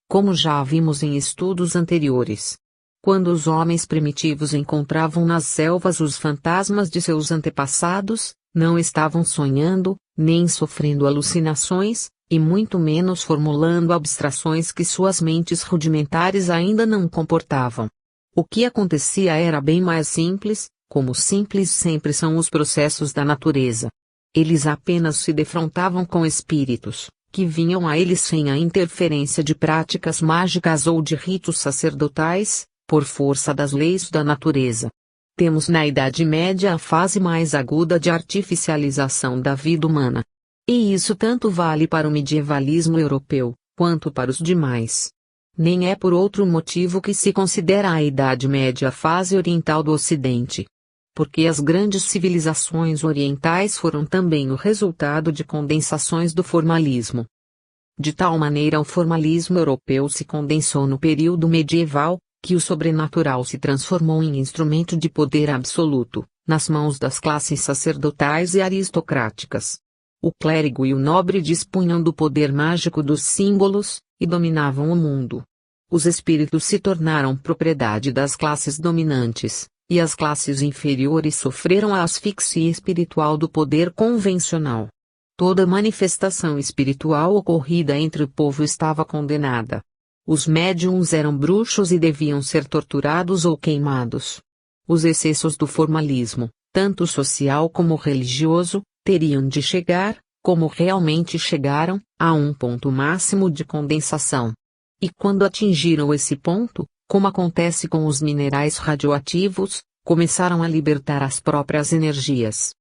como já vimos em estudos anteriores. Quando os homens primitivos encontravam nas selvas os fantasmas de seus antepassados, não estavam sonhando, nem sofrendo alucinações, e muito menos formulando abstrações que suas mentes rudimentares ainda não comportavam. O que acontecia era bem mais simples, como simples sempre são os processos da natureza. Eles apenas se defrontavam com espíritos, que vinham a eles sem a interferência de práticas mágicas ou de ritos sacerdotais, por força das leis da natureza. Temos na Idade Média a fase mais aguda de artificialização da vida humana. E isso tanto vale para o medievalismo europeu, quanto para os demais. Nem é por outro motivo que se considera a Idade Média a fase oriental do Ocidente. Porque as grandes civilizações orientais foram também o resultado de condensações do formalismo. De tal maneira o formalismo europeu se condensou no período medieval, que o sobrenatural se transformou em instrumento de poder absoluto, nas mãos das classes sacerdotais e aristocráticas. O clérigo e o nobre dispunham do poder mágico dos símbolos, e dominavam o mundo. Os espíritos se tornaram propriedade das classes dominantes, e as classes inferiores sofreram a asfixia espiritual do poder convencional. Toda manifestação espiritual ocorrida entre o povo estava condenada. Os médiuns eram bruxos e deviam ser torturados ou queimados. Os excessos do formalismo, tanto social como religioso, teriam de chegar, como realmente chegaram, a um ponto máximo de condensação. E quando atingiram esse ponto, como acontece com os minerais radioativos, começaram a libertar as próprias energias.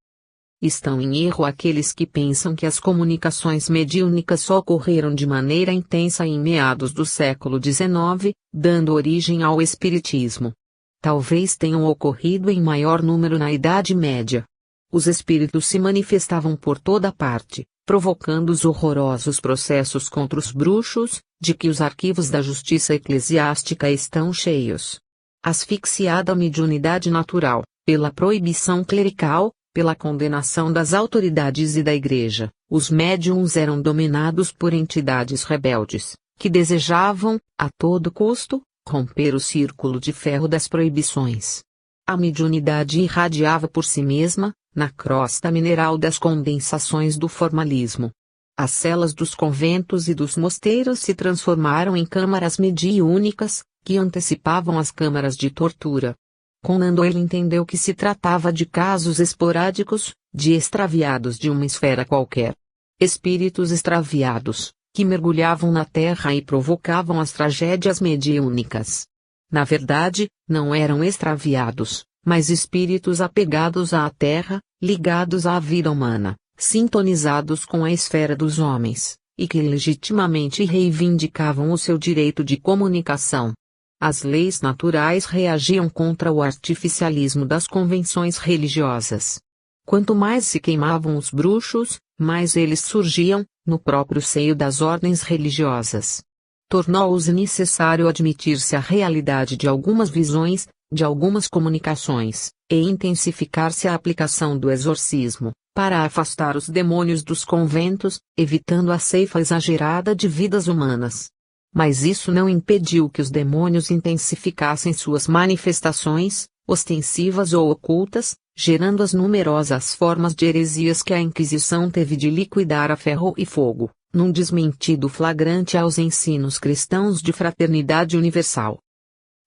Estão em erro aqueles que pensam que as comunicações mediúnicas só ocorreram de maneira intensa em meados do século XIX, dando origem ao espiritismo. Talvez tenham ocorrido em maior número na Idade Média. Os espíritos se manifestavam por toda parte, provocando os horrorosos processos contra os bruxos, de que os arquivos da justiça eclesiástica estão cheios. Asfixiada a mediunidade natural, pela proibição clerical, pela condenação das autoridades e da Igreja, os médiuns eram dominados por entidades rebeldes, que desejavam, a todo custo, romper o círculo de ferro das proibições. A mediunidade irradiava por si mesma, na crosta mineral das condensações do formalismo. As celas dos conventos e dos mosteiros se transformaram em câmaras mediúnicas, que antecipavam as câmaras de tortura. Conan Doyle entendeu que se tratava de casos esporádicos, de extraviados de uma esfera qualquer. Espíritos extraviados, que mergulhavam na terra e provocavam as tragédias mediúnicas. Na verdade, não eram extraviados, mas espíritos apegados à terra, ligados à vida humana, sintonizados com a esfera dos homens, e que legitimamente reivindicavam o seu direito de comunicação. As leis naturais reagiam contra o artificialismo das convenções religiosas. Quanto mais se queimavam os bruxos, mais eles surgiam, no próprio seio das ordens religiosas. Tornou-se necessário admitir-se a realidade de algumas visões, de algumas comunicações, e intensificar-se a aplicação do exorcismo, para afastar os demônios dos conventos, evitando a ceifa exagerada de vidas humanas. Mas isso não impediu que os demônios intensificassem suas manifestações, ostensivas ou ocultas, gerando as numerosas formas de heresias que a Inquisição teve de liquidar a ferro e fogo, num desmentido flagrante aos ensinos cristãos de fraternidade universal.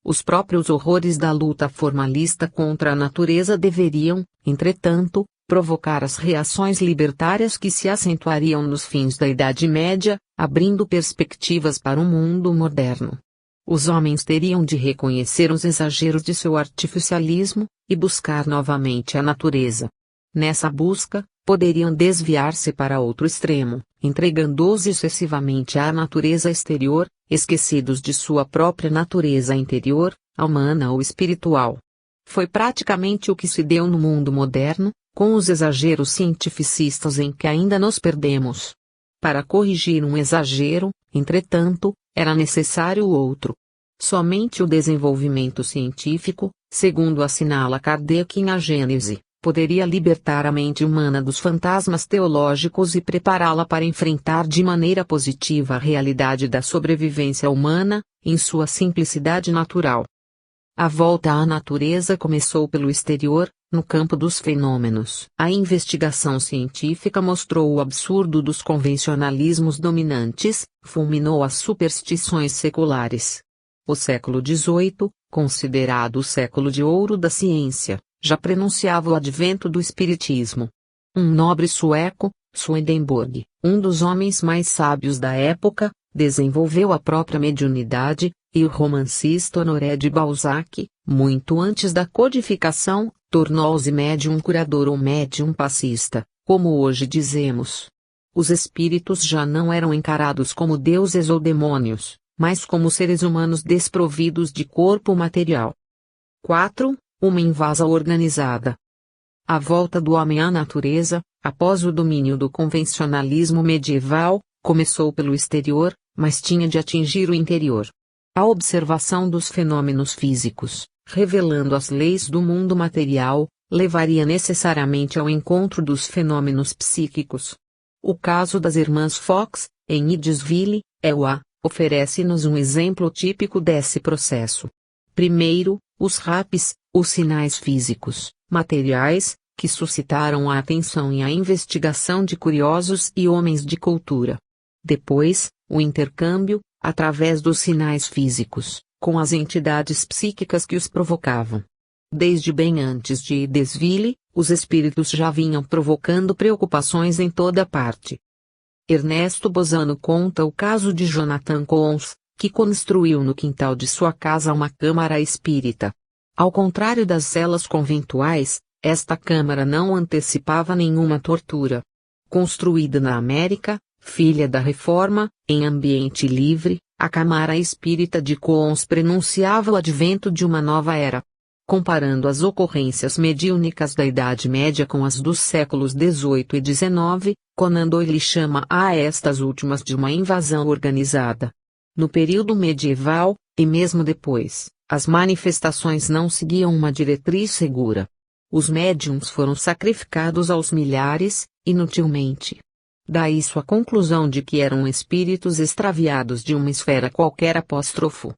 Os próprios horrores da luta formalista contra a natureza deveriam, entretanto, provocar as reações libertárias que se acentuariam nos fins da Idade Média, abrindo perspectivas para o mundo moderno. Os homens teriam de reconhecer os exageros de seu artificialismo, e buscar novamente a natureza. Nessa busca, poderiam desviar-se para outro extremo, entregando-se excessivamente à natureza exterior, esquecidos de sua própria natureza interior, a humana ou espiritual. Foi praticamente o que se deu no mundo moderno, com os exageros cientificistas em que ainda nos perdemos. Para corrigir um exagero, entretanto, era necessário outro. Somente o desenvolvimento científico, segundo assinala Kardec em A Gênese, poderia libertar a mente humana dos fantasmas teológicos e prepará-la para enfrentar de maneira positiva a realidade da sobrevivência humana, em sua simplicidade natural. A volta à natureza começou pelo exterior, no campo dos fenômenos. A investigação científica mostrou o absurdo dos convencionalismos dominantes, fulminou as superstições seculares. O século XVIII, considerado o século de ouro da ciência, já prenunciava o advento do espiritismo. Um nobre sueco, Swedenborg, um dos homens mais sábios da época, desenvolveu a própria mediunidade, e o romancista Honoré de Balzac, muito antes da codificação, tornou-se médium curador ou médium passista, como hoje dizemos. Os espíritos já não eram encarados como deuses ou demônios, mas como seres humanos desprovidos de corpo material. 4. Uma invasão organizada. A volta do homem à natureza, após o domínio do convencionalismo medieval, começou pelo exterior, mas tinha de atingir o interior. A observação dos fenômenos físicos, revelando as leis do mundo material, levaria necessariamente ao encontro dos fenômenos psíquicos. O caso das irmãs Fox, em Idesville, EUA, oferece-nos um exemplo típico desse processo. Primeiro, os rapes, os sinais físicos, materiais, que suscitaram a atenção e a investigação de curiosos e homens de cultura. Depois, o intercâmbio, através dos sinais físicos, com as entidades psíquicas que os provocavam. Desde bem antes de Idesville, os espíritos já vinham provocando preocupações em toda parte. Ernesto Bozano conta o caso de Jonathan Cons, que construiu no quintal de sua casa uma câmara espírita. Ao contrário das celas conventuais, esta câmara não antecipava nenhuma tortura. Construída na América, filha da Reforma, em ambiente livre, a Câmara Espírita de Cons prenunciava o advento de uma nova era. Comparando as ocorrências mediúnicas da Idade Média com as dos séculos XVIII e XIX, Conan Doyle chama a estas últimas de uma invasão organizada. No período medieval, e mesmo depois, as manifestações não seguiam uma diretriz segura. Os médiums foram sacrificados aos milhares, inutilmente. Daí sua conclusão de que eram espíritos extraviados de uma esfera qualquer apóstrofo.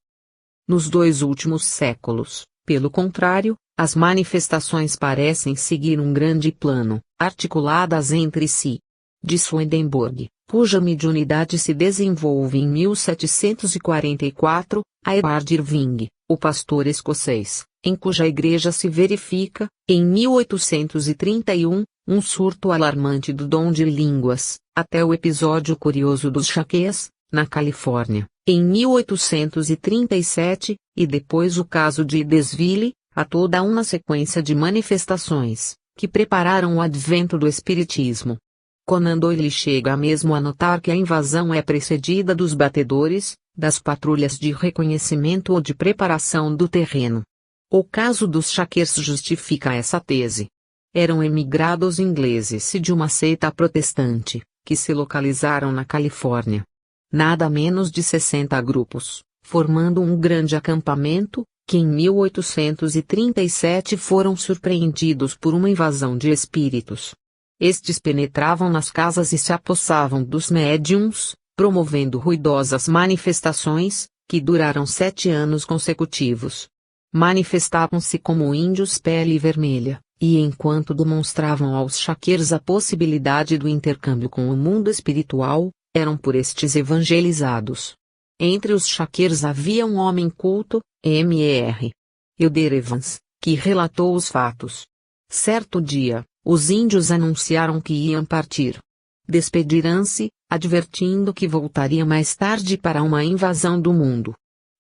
Nos 2 últimos séculos, pelo contrário, as manifestações parecem seguir um grande plano, articuladas entre si. De Swedenborg, cuja mediunidade se desenvolve em 1744, a Edward Irving, o pastor escocês, em cuja igreja se verifica, em 1831, um surto alarmante do dom de línguas, até o episódio curioso dos Chaquês, na Califórnia, em 1837, e depois o caso de Idesville, a toda uma sequência de manifestações, que prepararam o advento do espiritismo. Conan Doyle chega mesmo a notar que a invasão é precedida dos batedores, das patrulhas de reconhecimento ou de preparação do terreno. O caso dos Shackers justifica essa tese. Eram emigrados ingleses de uma seita protestante, que se localizaram na Califórnia. Nada menos de 60 grupos, formando um grande acampamento, que em 1837 foram surpreendidos por uma invasão de espíritos. Estes penetravam nas casas e se apossavam dos médiums, promovendo ruidosas manifestações, que duraram 7 anos consecutivos. Manifestavam-se como índios pele vermelha, e enquanto demonstravam aos Shackers a possibilidade do intercâmbio com o mundo espiritual, eram por estes evangelizados. Entre os Shackers havia um homem culto, Mr. Elder Evans, que relatou os fatos. Certo dia, os índios anunciaram que iam partir. Despediram-se, advertindo que voltaria mais tarde para uma invasão do mundo.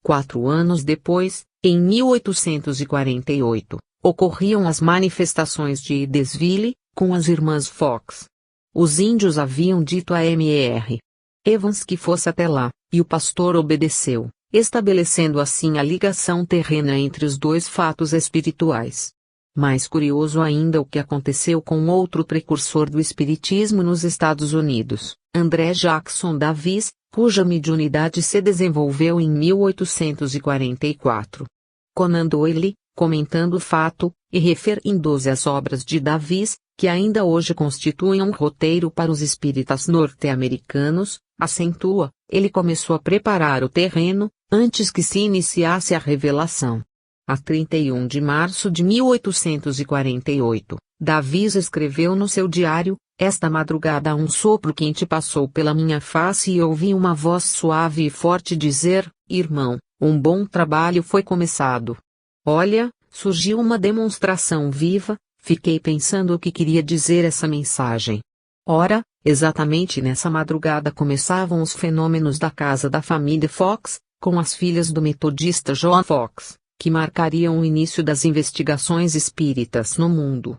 4 anos depois, em 1848, ocorriam as manifestações de Idesville, com as irmãs Fox. Os índios haviam dito a Mr. Evans que fosse até lá, e o pastor obedeceu, estabelecendo assim a ligação terrena entre os 2 fatos espirituais. Mais curioso ainda o que aconteceu com outro precursor do espiritismo nos Estados Unidos, André Jackson Davis, cuja mediunidade se desenvolveu em 1844. Conan Doyle, comentando o fato, e referindo-se às obras de Davis, que ainda hoje constituem um roteiro para os espíritas norte-americanos, acentua, ele começou a preparar o terreno, antes que se iniciasse a revelação. A 31 de março de 1848, Davis escreveu no seu diário, esta madrugada um sopro quente passou pela minha face e ouvi uma voz suave e forte dizer, irmão, um bom trabalho foi começado. Olha, surgiu uma demonstração viva, fiquei pensando o que queria dizer essa mensagem. Ora, exatamente nessa madrugada começavam os fenômenos da casa da família Fox, com as filhas do metodista John Fox, que marcariam o início das investigações espíritas no mundo.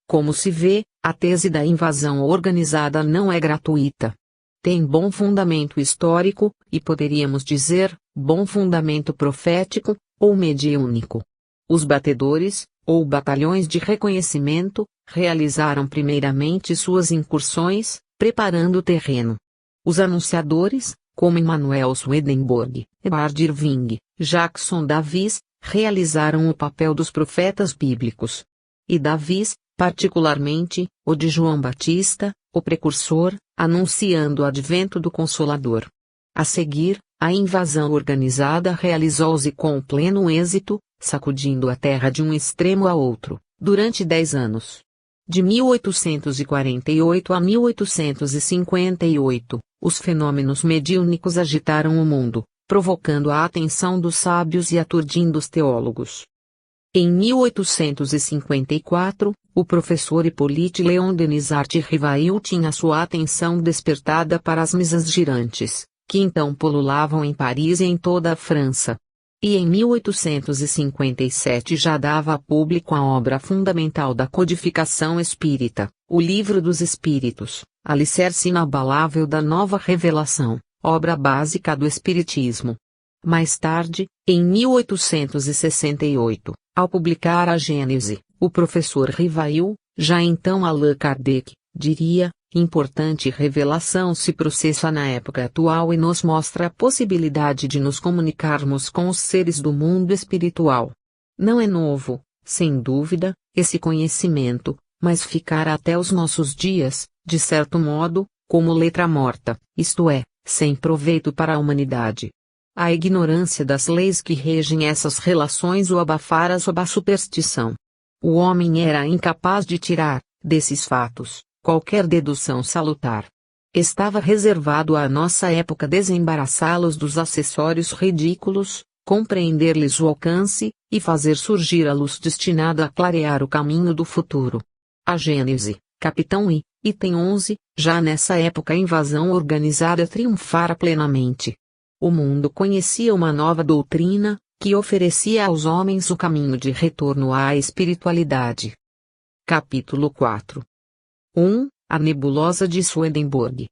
Como se vê, a tese da invasão organizada não é gratuita. Tem bom fundamento histórico, e poderíamos dizer, bom fundamento profético, ou mediúnico. Os batedores, ou batalhões de reconhecimento, realizaram primeiramente suas incursões, preparando o terreno. Os anunciadores, como Emanuel Swedenborg, Edward Irving, Jackson Davis, realizaram o papel dos profetas bíblicos. E Davis, particularmente, o de João Batista, o precursor, anunciando o advento do Consolador. A seguir, a invasão organizada realizou-se com pleno êxito, sacudindo a terra de um extremo a outro, durante 10 anos. De 1848 a 1858, os fenômenos mediúnicos agitaram o mundo, provocando a atenção dos sábios e aturdindo os teólogos. Em 1854, o professor Hippolyte Léon Denisart Rivail tinha sua atenção despertada para as mesas girantes, que então pululavam em Paris e em toda a França. E em 1857 já dava a público a obra fundamental da codificação espírita, o Livro dos Espíritos, alicerce inabalável da nova revelação, obra básica do Espiritismo. Mais tarde, em 1868, ao publicar a Gênese, o professor Rivail, já então Allan Kardec, diria, importante revelação se processa na época atual e nos mostra a possibilidade de nos comunicarmos com os seres do mundo espiritual. Não é novo, sem dúvida, esse conhecimento, mas ficará até os nossos dias, de certo modo, como letra morta, isto é, sem proveito para a humanidade. A ignorância das leis que regem essas relações o abafara sob a superstição. O homem era incapaz de tirar, desses fatos, qualquer dedução salutar. Estava reservado à nossa época desembaraçá-los dos acessórios ridículos, compreender-lhes o alcance, e fazer surgir a luz destinada a clarear o caminho do futuro. A Gênese, capitão I, item 11, já nessa época a invasão organizada triunfara plenamente. O mundo conhecia uma nova doutrina, que oferecia aos homens o caminho de retorno à espiritualidade. Capítulo 4. 1. A nebulosa de Swedenborg.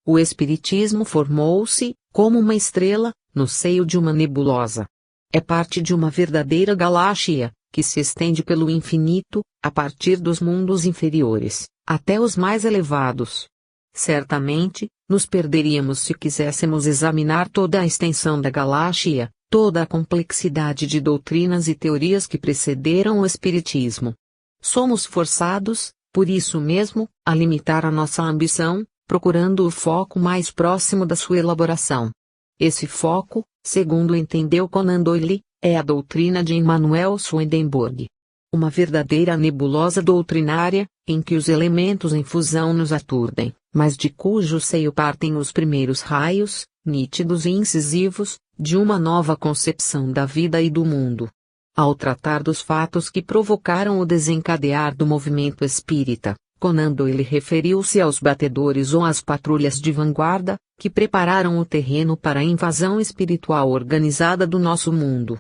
O Espiritismo formou-se, como uma estrela, no seio de uma nebulosa. É parte de uma verdadeira galáxia, que se estende pelo infinito, a partir dos mundos inferiores, até os mais elevados. Certamente, nos perderíamos se quiséssemos examinar toda a extensão da galáxia, toda a complexidade de doutrinas e teorias que precederam o Espiritismo. Somos forçados, por isso mesmo, a limitar a nossa ambição, procurando o foco mais próximo da sua elaboração. Esse foco, segundo entendeu Conan Doyle, é a doutrina de Emanuel Swedenborg. Uma verdadeira nebulosa doutrinária, em que os elementos em fusão nos aturdem, mas de cujo seio partem os primeiros raios, nítidos e incisivos, de uma nova concepção da vida e do mundo. Ao tratar dos fatos que provocaram o desencadear do movimento espírita, Conan Doyle referiu-se aos batedores ou às patrulhas de vanguarda, que prepararam o terreno para a invasão espiritual organizada do nosso mundo.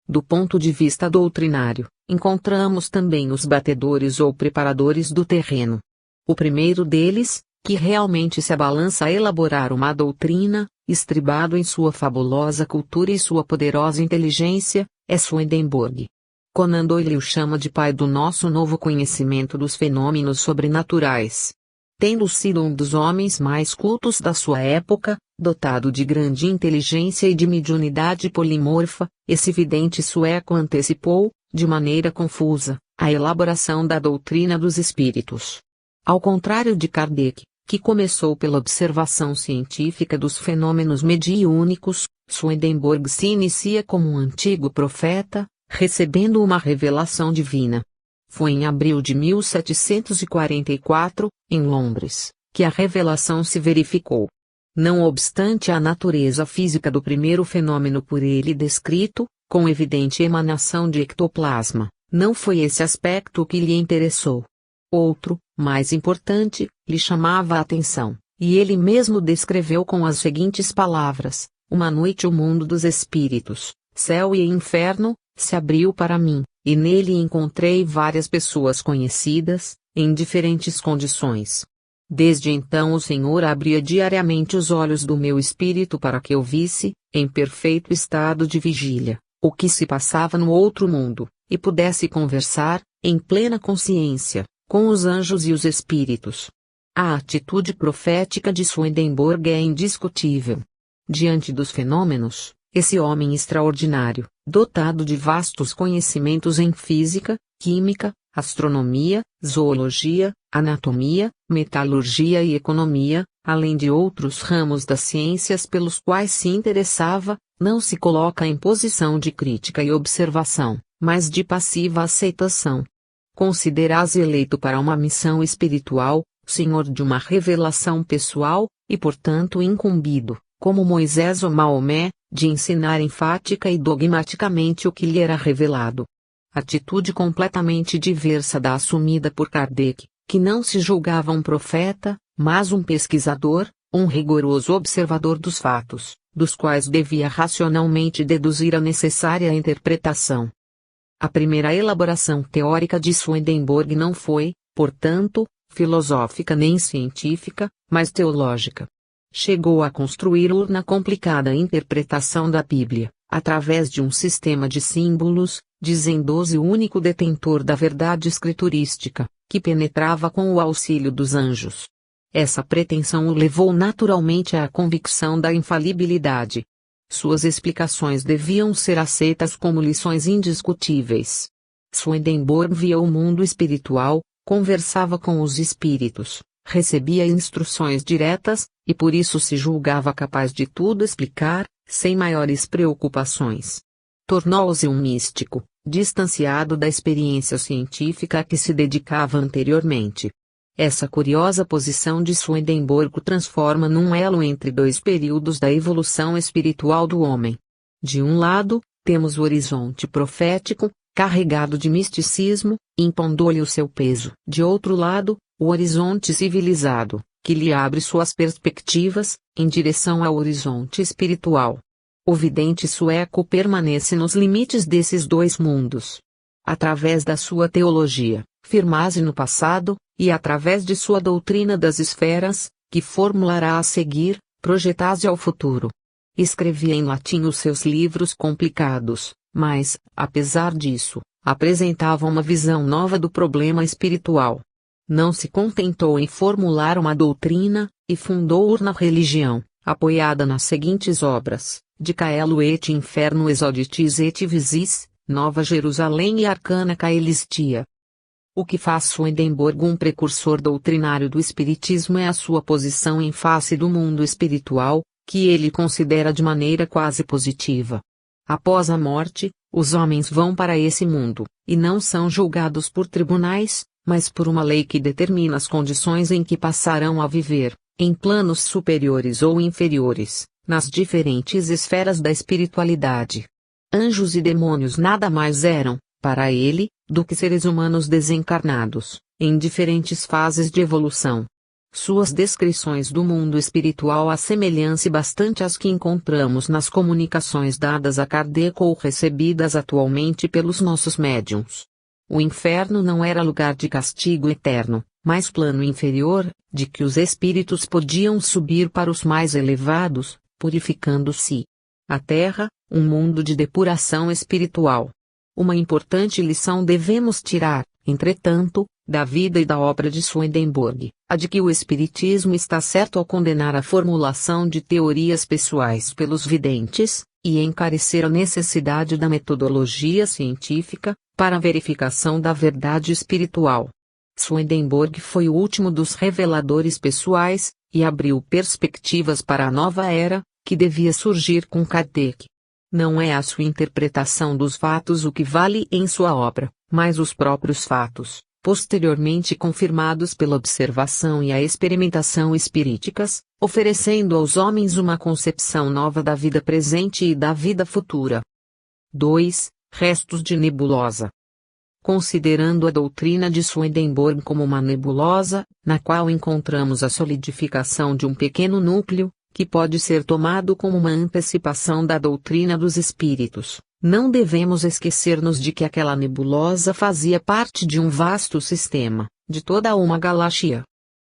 Do ponto de vista doutrinário, encontramos também os batedores ou preparadores do terreno. O primeiro deles, que realmente se abalança a elaborar uma doutrina, estribado em sua fabulosa cultura e sua poderosa inteligência, é Swedenborg. Conan Doyle o chama de pai do nosso novo conhecimento dos fenômenos sobrenaturais. Tendo sido um dos homens mais cultos da sua época, Dotado de grande inteligência e de mediunidade polimorfa, esse vidente sueco antecipou, de maneira confusa, a elaboração da doutrina dos espíritos. Ao contrário de Kardec, que começou pela observação científica dos fenômenos mediúnicos, Swedenborg se inicia como um antigo profeta, recebendo uma revelação divina. Foi em abril de 1744, em Londres, que a revelação se verificou. Não obstante a natureza física do primeiro fenômeno por ele descrito, com evidente emanação de ectoplasma, não foi esse aspecto que lhe interessou. Outro, mais importante, lhe chamava a atenção, e ele mesmo descreveu com as seguintes palavras: uma noite o mundo dos espíritos, céu e inferno, se abriu para mim, e nele encontrei várias pessoas conhecidas, em diferentes condições. Desde então o Senhor abria diariamente os olhos do meu espírito para que eu visse, em perfeito estado de vigília, o que se passava no outro mundo, e pudesse conversar, em plena consciência, com os anjos e os espíritos. A atitude profética de Swedenborg é indiscutível. Diante dos fenômenos, esse homem extraordinário, dotado de vastos conhecimentos em física, química, astronomia, zoologia, anatomia, metalurgia e economia, além de outros ramos das ciências pelos quais se interessava, não se coloca em posição de crítica e observação, mas de passiva aceitação. Considera-se eleito para uma missão espiritual, senhor de uma revelação pessoal, e portanto incumbido, como Moisés ou Maomé, de ensinar enfática e dogmaticamente o que lhe era revelado. Atitude completamente diversa da assumida por Kardec, que não se julgava um profeta, mas um pesquisador, um rigoroso observador dos fatos, dos quais devia racionalmente deduzir a necessária interpretação. A primeira elaboração teórica de Swedenborg não foi, portanto, filosófica nem científica, mas teológica. Chegou a construir uma complicada interpretação da Bíblia, através de um sistema de símbolos, dizendo-se o único detentor da verdade escriturística, que penetrava com o auxílio dos anjos. Essa pretensão o levou naturalmente à convicção da infalibilidade. Suas explicações deviam ser aceitas como lições indiscutíveis. Swedenborg via o mundo espiritual, conversava com os espíritos, recebia instruções diretas, e por isso se julgava capaz de tudo explicar, sem maiores preocupações. Tornou-se um místico, distanciado da experiência científica a que se dedicava anteriormente. Essa curiosa posição de Swedenborg o transforma num elo entre dois períodos da evolução espiritual do homem. De um lado, temos o horizonte profético, carregado de misticismo, impondo-lhe o seu peso. De outro lado, o horizonte civilizado, que lhe abre suas perspectivas, em direção ao horizonte espiritual. O vidente sueco permanece nos limites desses dois mundos. Através da sua teologia, firmase no passado, e através de sua doutrina das esferas, que formulará a seguir, projetasse ao futuro. Escrevia em latim os seus livros complicados, mas, apesar disso, apresentava uma visão nova do problema espiritual. Não se contentou em formular uma doutrina, e fundou uma religião, apoiada nas seguintes obras: de Caelo et Inferno Exauditis et Visis, Nova Jerusalém e Arcana Caelistia. O que faz Swedenborg um precursor doutrinário do espiritismo é a sua posição em face do mundo espiritual, que ele considera de maneira quase positiva. Após a morte, os homens vão para esse mundo, e não são julgados por tribunais, mas por uma lei que determina as condições em que passarão a viver, em planos superiores ou inferiores, nas diferentes esferas da espiritualidade. Anjos e demônios nada mais eram, para ele, do que seres humanos desencarnados, em diferentes fases de evolução. Suas descrições do mundo espiritual assemelham-se bastante às que encontramos nas comunicações dadas a Kardec ou recebidas atualmente pelos nossos médiuns. O inferno não era lugar de castigo eterno, mas plano inferior, de que os espíritos podiam subir para os mais elevados, purificando-se. A terra, um mundo de depuração espiritual. Uma importante lição devemos tirar: entretanto, da vida e da obra de Swedenborg, a de que o Espiritismo está certo ao condenar a formulação de teorias pessoais pelos videntes, e encarecer a necessidade da metodologia científica, para a verificação da verdade espiritual. Swedenborg foi o último dos reveladores pessoais, e abriu perspectivas para a nova era, que devia surgir com Kardec. Não é a sua interpretação dos fatos o que vale em sua obra, mas os próprios fatos, posteriormente confirmados pela observação e a experimentação espiríticas, oferecendo aos homens uma concepção nova da vida presente e da vida futura. 2. Restos de nebulosa. Considerando a doutrina de Swedenborg como uma nebulosa, na qual encontramos a solidificação de um pequeno núcleo, que pode ser tomado como uma antecipação da doutrina dos espíritos, não devemos esquecer-nos de que aquela nebulosa fazia parte de um vasto sistema, de toda uma galáxia.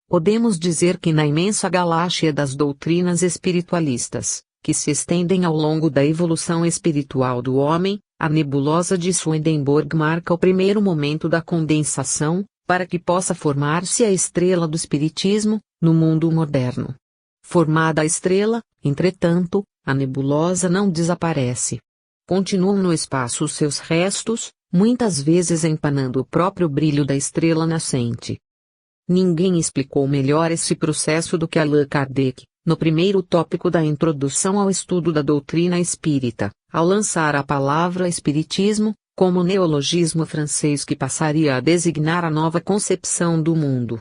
Podemos dizer que na imensa galáxia das doutrinas espiritualistas, que se estendem ao longo da evolução espiritual do homem, a nebulosa de Swedenborg marca o primeiro momento da condensação, para que possa formar-se a estrela do espiritismo, no mundo moderno. Formada a estrela, entretanto, a nebulosa não desaparece. Continuam no espaço os seus restos, muitas vezes empanando o próprio brilho da estrela nascente. Ninguém explicou melhor esse processo do que Allan Kardec, no primeiro tópico da introdução ao estudo da doutrina espírita, ao lançar a palavra espiritismo, como neologismo francês que passaria a designar a nova concepção do mundo.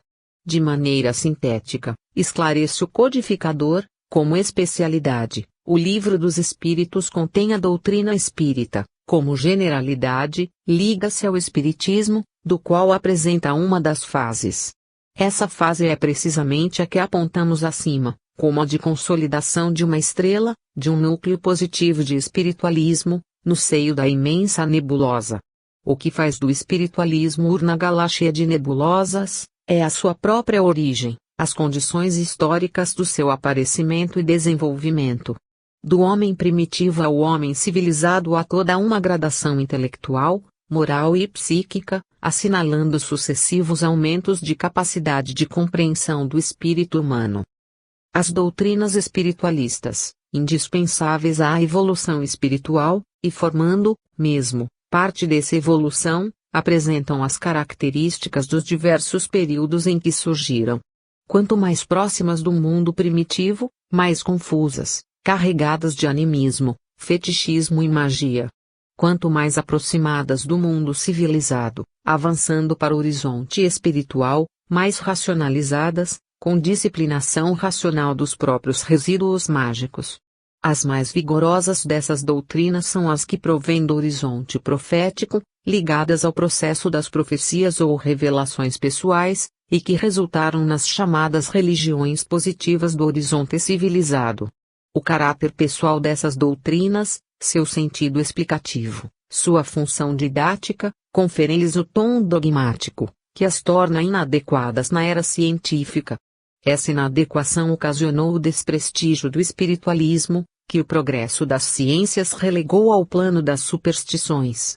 De maneira sintética, esclarece o codificador, como especialidade, o Livro dos Espíritos contém a doutrina espírita, como generalidade, liga-se ao espiritismo, do qual apresenta uma das fases. Essa fase é precisamente a que apontamos acima, como a de consolidação de uma estrela, de um núcleo positivo de espiritualismo, no seio da imensa nebulosa. O que faz do espiritualismo urna galáxia de nebulosas, é a sua própria origem, as condições históricas do seu aparecimento e desenvolvimento. Do homem primitivo ao homem civilizado há toda uma gradação intelectual, moral e psíquica, assinalando sucessivos aumentos de capacidade de compreensão do espírito humano. As doutrinas espiritualistas, indispensáveis à evolução espiritual, e formando, mesmo, parte dessa evolução, apresentam as características dos diversos períodos em que surgiram. Quanto mais próximas do mundo primitivo, mais confusas, carregadas de animismo, fetichismo e magia. Quanto mais aproximadas do mundo civilizado, avançando para o horizonte espiritual, mais racionalizadas, com disciplinação racional dos próprios resíduos mágicos. As mais vigorosas dessas doutrinas são as que provêm do horizonte profético, ligadas ao processo das profecias ou revelações pessoais, e que resultaram nas chamadas religiões positivas do horizonte civilizado. O caráter pessoal dessas doutrinas, seu sentido explicativo, sua função didática, conferem-lhes o tom dogmático, que as torna inadequadas na era científica. Essa inadequação ocasionou o desprestígio do espiritualismo, que o progresso das ciências relegou ao plano das superstições.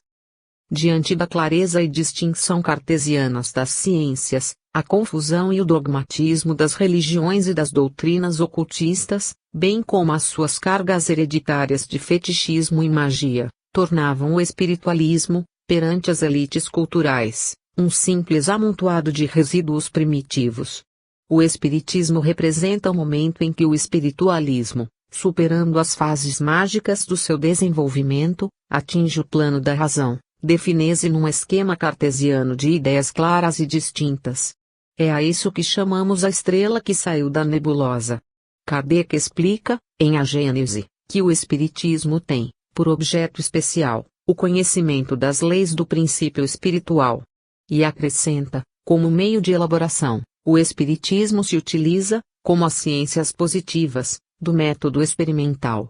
Diante da clareza e distinção cartesianas das ciências, a confusão e o dogmatismo das religiões e das doutrinas ocultistas, bem como as suas cargas hereditárias de fetichismo e magia, tornavam o espiritualismo, perante as elites culturais, um simples amontoado de resíduos primitivos. O espiritismo representa o momento em que o espiritualismo, superando as fases mágicas do seu desenvolvimento, atinge o plano da razão, define-se num esquema cartesiano de ideias claras e distintas. É a isso que chamamos a estrela que saiu da nebulosa. Kardec explica, em A Gênese, que o espiritismo tem, por objeto especial, o conhecimento das leis do princípio espiritual. E acrescenta, como meio de elaboração, o espiritismo se utiliza, como as ciências positivas, do método experimental.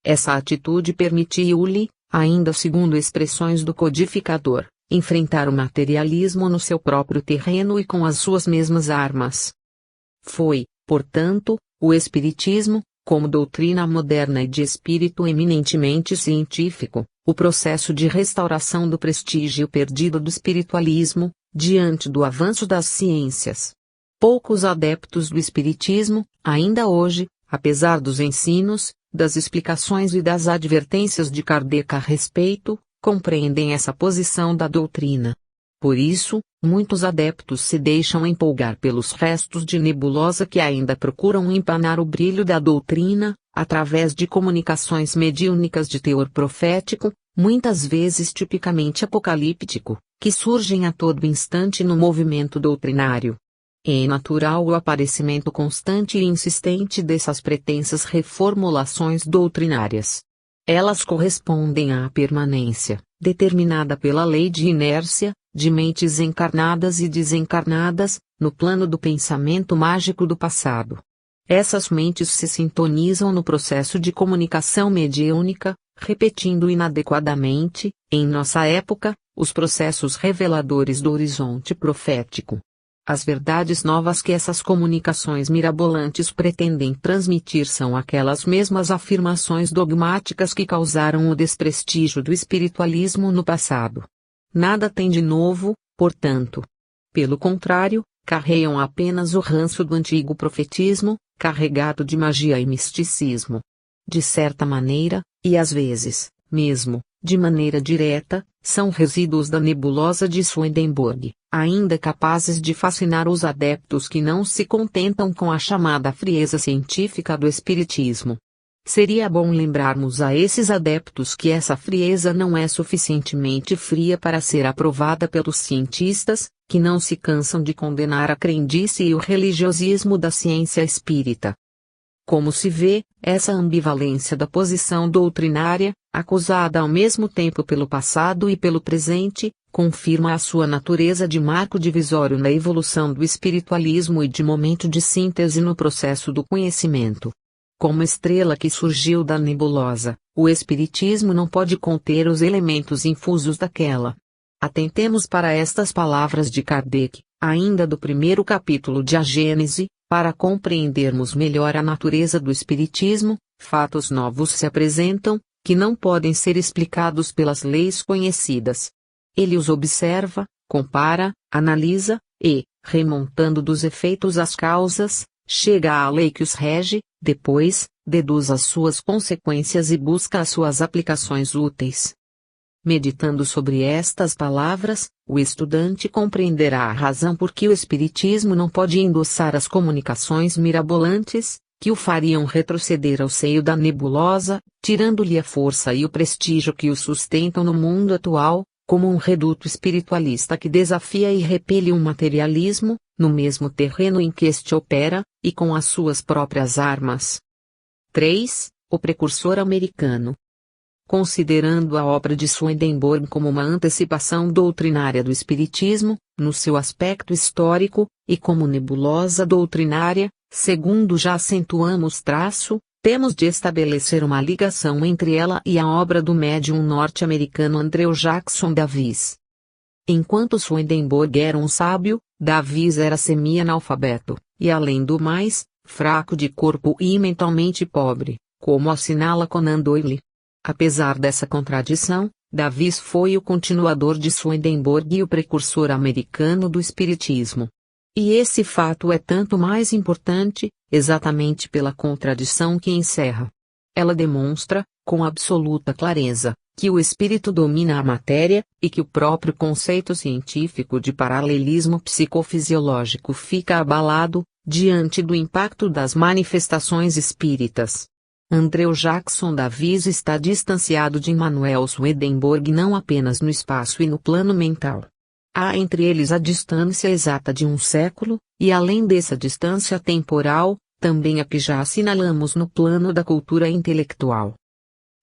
Essa atitude permitiu-lhe, ainda segundo expressões do codificador, enfrentar o materialismo no seu próprio terreno e com as suas mesmas armas. Foi, portanto, o espiritismo, como doutrina moderna e de espírito eminentemente científico, o processo de restauração do prestígio perdido do espiritualismo, diante do avanço das ciências. Poucos adeptos do espiritismo, ainda hoje, apesar dos ensinos, das explicações e das advertências de Kardec a respeito, compreendem essa posição da doutrina. Por isso, muitos adeptos se deixam empolgar pelos restos de nebulosa que ainda procuram empanar o brilho da doutrina, através de comunicações mediúnicas de teor profético, muitas vezes tipicamente apocalíptico, que surgem a todo instante no movimento doutrinário. É natural o aparecimento constante e insistente dessas pretensas reformulações doutrinárias. Elas correspondem à permanência, determinada pela lei de inércia, de mentes encarnadas e desencarnadas, no plano do pensamento mágico do passado. Essas mentes se sintonizam no processo de comunicação mediúnica, repetindo inadequadamente, em nossa época, os processos reveladores do horizonte profético. As verdades novas que essas comunicações mirabolantes pretendem transmitir são aquelas mesmas afirmações dogmáticas que causaram o desprestígio do espiritualismo no passado. Nada tem de novo, portanto. Pelo contrário, carregam apenas o ranço do antigo profetismo, carregado de magia e misticismo. De certa maneira, e às vezes, mesmo, de maneira direta, são resíduos da nebulosa de Swedenborg, ainda capazes de fascinar os adeptos que não se contentam com a chamada frieza científica do espiritismo. Seria bom lembrarmos a esses adeptos que essa frieza não é suficientemente fria para ser aprovada pelos cientistas, que não se cansam de condenar a crendice e o religiosismo da ciência espírita. Como se vê, essa ambivalência da posição doutrinária, acusada ao mesmo tempo pelo passado e pelo presente, confirma a sua natureza de marco divisório na evolução do espiritualismo e de momento de síntese no processo do conhecimento. Como estrela que surgiu da nebulosa, o espiritismo não pode conter os elementos infusos daquela. Atentemos para estas palavras de Kardec, ainda do primeiro capítulo de A Gênese, para compreendermos melhor a natureza do espiritismo. Fatos novos se apresentam, que não podem ser explicados pelas leis conhecidas. Ele os observa, compara, analisa, e, remontando dos efeitos às causas, chega à lei que os rege, depois, deduz as suas consequências e busca as suas aplicações úteis. Meditando sobre estas palavras, o estudante compreenderá a razão por que o espiritismo não pode endossar as comunicações mirabolantes, que o fariam retroceder ao seio da nebulosa, tirando-lhe a força e o prestígio que o sustentam no mundo atual, como um reduto espiritualista que desafia e repele o materialismo, no mesmo terreno em que este opera, e com as suas próprias armas. 3. O precursor americano. Considerando a obra de Swedenborg como uma antecipação doutrinária do espiritismo, no seu aspecto histórico, e como nebulosa doutrinária, segundo já acentuamos temos de estabelecer uma ligação entre ela e a obra do médium norte-americano Andrew Jackson Davis. Enquanto Swedenborg era um sábio, Davis era semi-analfabeto, e além do mais, fraco de corpo e mentalmente pobre, como assinala Conan Doyle. Apesar dessa contradição, Davis foi o continuador de Swedenborg e o precursor americano do espiritismo. E esse fato é tanto mais importante, exatamente pela contradição que encerra. Ela demonstra, com absoluta clareza, que o espírito domina a matéria, e que o próprio conceito científico de paralelismo psicofisiológico fica abalado, diante do impacto das manifestações espíritas. Andrew Jackson Davis está distanciado de Immanuel Swedenborg não apenas no espaço e no plano mental. Há entre eles a distância exata de um século, e além dessa distância temporal, também a que já assinalamos no plano da cultura intelectual.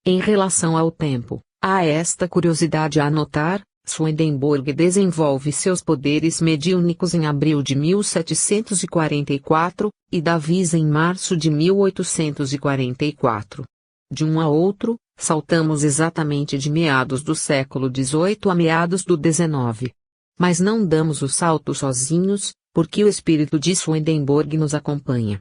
Em relação ao tempo, há esta curiosidade a anotar: Swedenborg desenvolve seus poderes mediúnicos em abril de 1744, e Davis em março de 1844. De um a outro, saltamos exatamente de meados do século XVIII a meados do XIX. Mas não damos o salto sozinhos, porque o espírito de Swedenborg nos acompanha.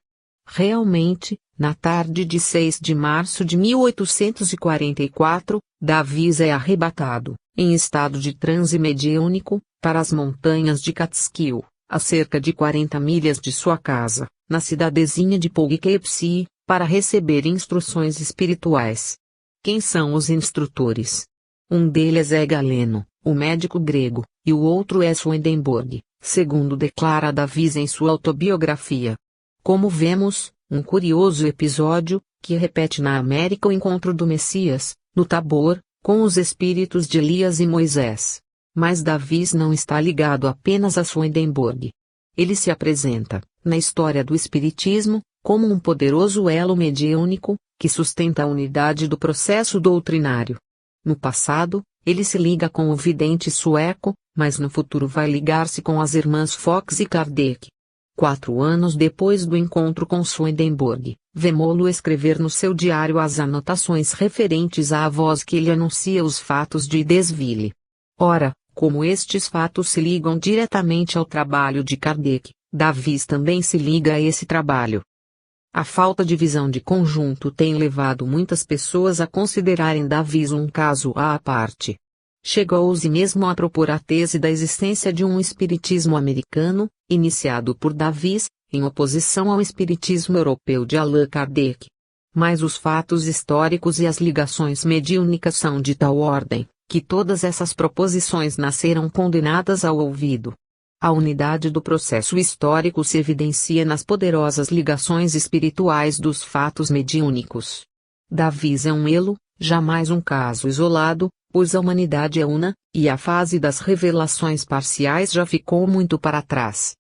Realmente, na tarde de 6 de março de 1844, Davis é arrebatado, em estado de transe mediúnico, para as montanhas de Catskill, a cerca de 40 milhas de sua casa, na cidadezinha de Poughkeepsie, para receber instruções espirituais. Quem são os instrutores? Um deles é Galeno, o médico grego, e o outro é Swedenborg, segundo declara Davis em sua autobiografia. Como vemos, um curioso episódio, que repete na América o encontro do Messias, no Tabor, com os espíritos de Elias e Moisés. Mas Davis não está ligado apenas a Swedenborg. Ele se apresenta, na história do Espiritismo, como um poderoso elo mediúnico, que sustenta a unidade do processo doutrinário. No passado, ele se liga com o vidente sueco, mas no futuro vai ligar-se com as irmãs Fox e Kardec. 4 anos depois do encontro com Swedenborg, vemo-lo escrever no seu diário as anotações referentes à voz que lhe anuncia os fatos de Desville. Ora, como estes fatos se ligam diretamente ao trabalho de Kardec, Davis também se liga a esse trabalho. A falta de visão de conjunto tem levado muitas pessoas a considerarem Davis um caso à parte. Chegou-se mesmo a propor a tese da existência de um espiritismo americano, iniciado por Davis, em oposição ao espiritismo europeu de Allan Kardec. Mas os fatos históricos e as ligações mediúnicas são de tal ordem, que todas essas proposições nasceram condenadas ao ouvido. A unidade do processo histórico se evidencia nas poderosas ligações espirituais dos fatos mediúnicos. Davis é um elo, jamais um caso isolado, pois a humanidade é una, e a fase das revelações parciais já ficou muito para trás.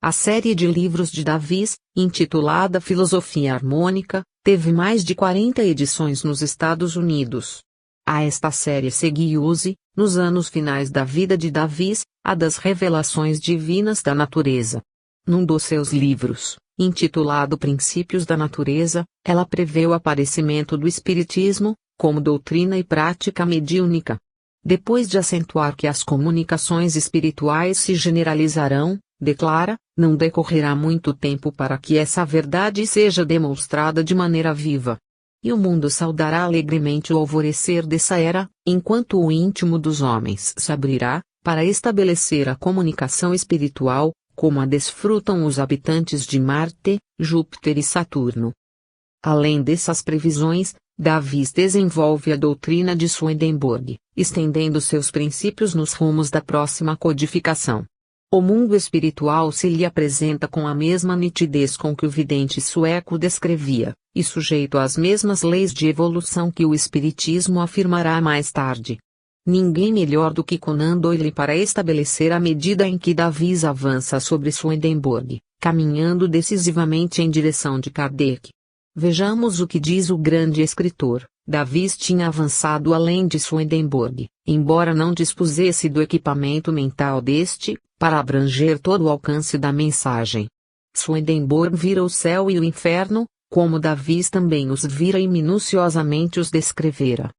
A série de livros de Davis, intitulada Filosofia Harmônica, teve mais de 40 edições nos Estados Unidos. A esta série seguiu-se, nos anos finais da vida de Davis, a das revelações divinas da natureza. Num dos seus livros, intitulado Princípios da Natureza, ela prevê o aparecimento do Espiritismo, como doutrina e prática mediúnica. Depois de acentuar que as comunicações espirituais se generalizarão, declara, não decorrerá muito tempo para que essa verdade seja demonstrada de maneira viva. E o mundo saudará alegremente o alvorecer dessa era, enquanto o íntimo dos homens se abrirá, para estabelecer a comunicação espiritual, como a desfrutam os habitantes de Marte, Júpiter e Saturno. Além dessas previsões, Davis desenvolve a doutrina de Swedenborg, estendendo seus princípios nos rumos da próxima codificação. O mundo espiritual se lhe apresenta com a mesma nitidez com que o vidente sueco descrevia, e sujeito às mesmas leis de evolução que o espiritismo afirmará mais tarde. Ninguém melhor do que Conan Doyle para estabelecer a medida em que Davis avança sobre Swedenborg, caminhando decisivamente em direção de Kardec. Vejamos o que diz o grande escritor. Davis tinha avançado além de Swedenborg, embora não dispusesse do equipamento mental deste, para abranger todo o alcance da mensagem. Swedenborg vira o céu e o inferno, como Davis também os vira e minuciosamente os descrevera.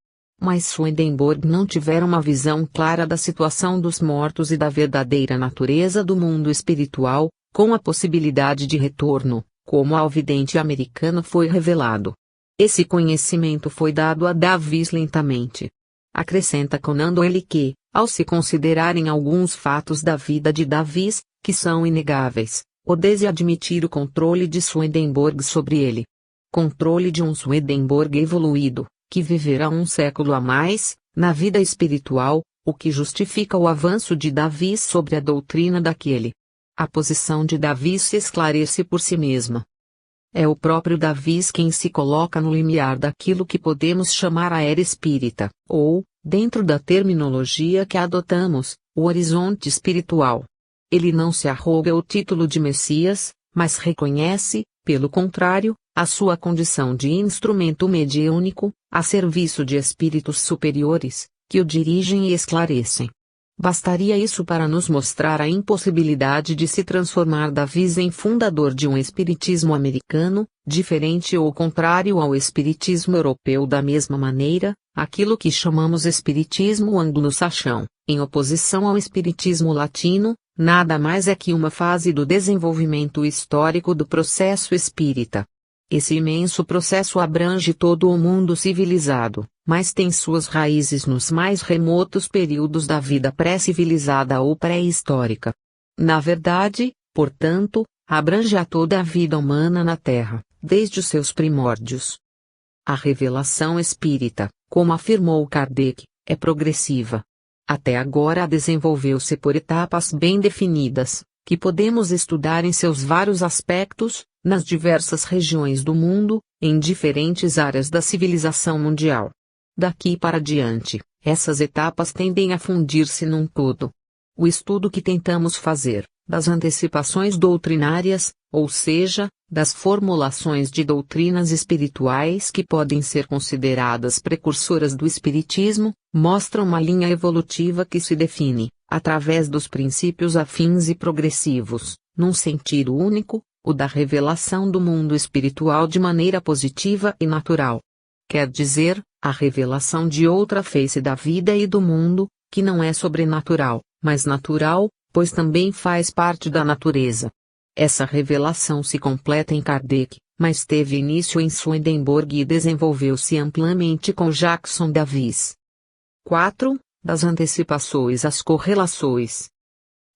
Mas Swedenborg não tivera uma visão clara da situação dos mortos e da verdadeira natureza do mundo espiritual, com a possibilidade de retorno, como ao vidente americano foi revelado. Esse conhecimento foi dado a Davis lentamente. Acrescenta Conan Doyle que, ao se considerarem alguns fatos da vida de Davis, que são inegáveis, pode-se admitir o controle de Swedenborg sobre ele. Controle de um Swedenborg evoluído, que viverá um século a mais, na vida espiritual, o que justifica o avanço de Davis sobre a doutrina daquele. A posição de Davis se esclarece por si mesma. É o próprio Davis quem se coloca no limiar daquilo que podemos chamar a era espírita, ou, dentro da terminologia que adotamos, o horizonte espiritual. Ele não se arroga o título de Messias, mas reconhece, pelo contrário, a sua condição de instrumento mediúnico, a serviço de espíritos superiores, que o dirigem e esclarecem. Bastaria isso para nos mostrar a impossibilidade de se transformar Davis em fundador de um espiritismo americano, diferente ou contrário ao espiritismo europeu. Da mesma maneira, aquilo que chamamos espiritismo anglo-saxão, em oposição ao espiritismo latino, nada mais é que uma fase do desenvolvimento histórico do processo espírita. Esse imenso processo abrange todo o mundo civilizado, mas tem suas raízes nos mais remotos períodos da vida pré-civilizada ou pré-histórica. Na verdade, portanto, abrange a toda a vida humana na Terra, desde os seus primórdios. A revelação espírita, como afirmou Kardec, é progressiva. Até agora desenvolveu-se por etapas bem definidas, que podemos estudar em seus vários aspectos, nas diversas regiões do mundo, em diferentes áreas da civilização mundial. Daqui para diante, essas etapas tendem a fundir-se num todo. O estudo que tentamos fazer, das antecipações doutrinárias, ou seja, das formulações de doutrinas espirituais que podem ser consideradas precursoras do espiritismo, mostra uma linha evolutiva que se define, através dos princípios afins e progressivos, num sentido único, o da revelação do mundo espiritual de maneira positiva e natural. Quer dizer, a revelação de outra face da vida e do mundo, que não é sobrenatural, mas natural, pois também faz parte da natureza. Essa revelação se completa em Kardec, mas teve início em Swedenborg e desenvolveu-se amplamente com Jackson Davis. 4. Das antecipações às correlações.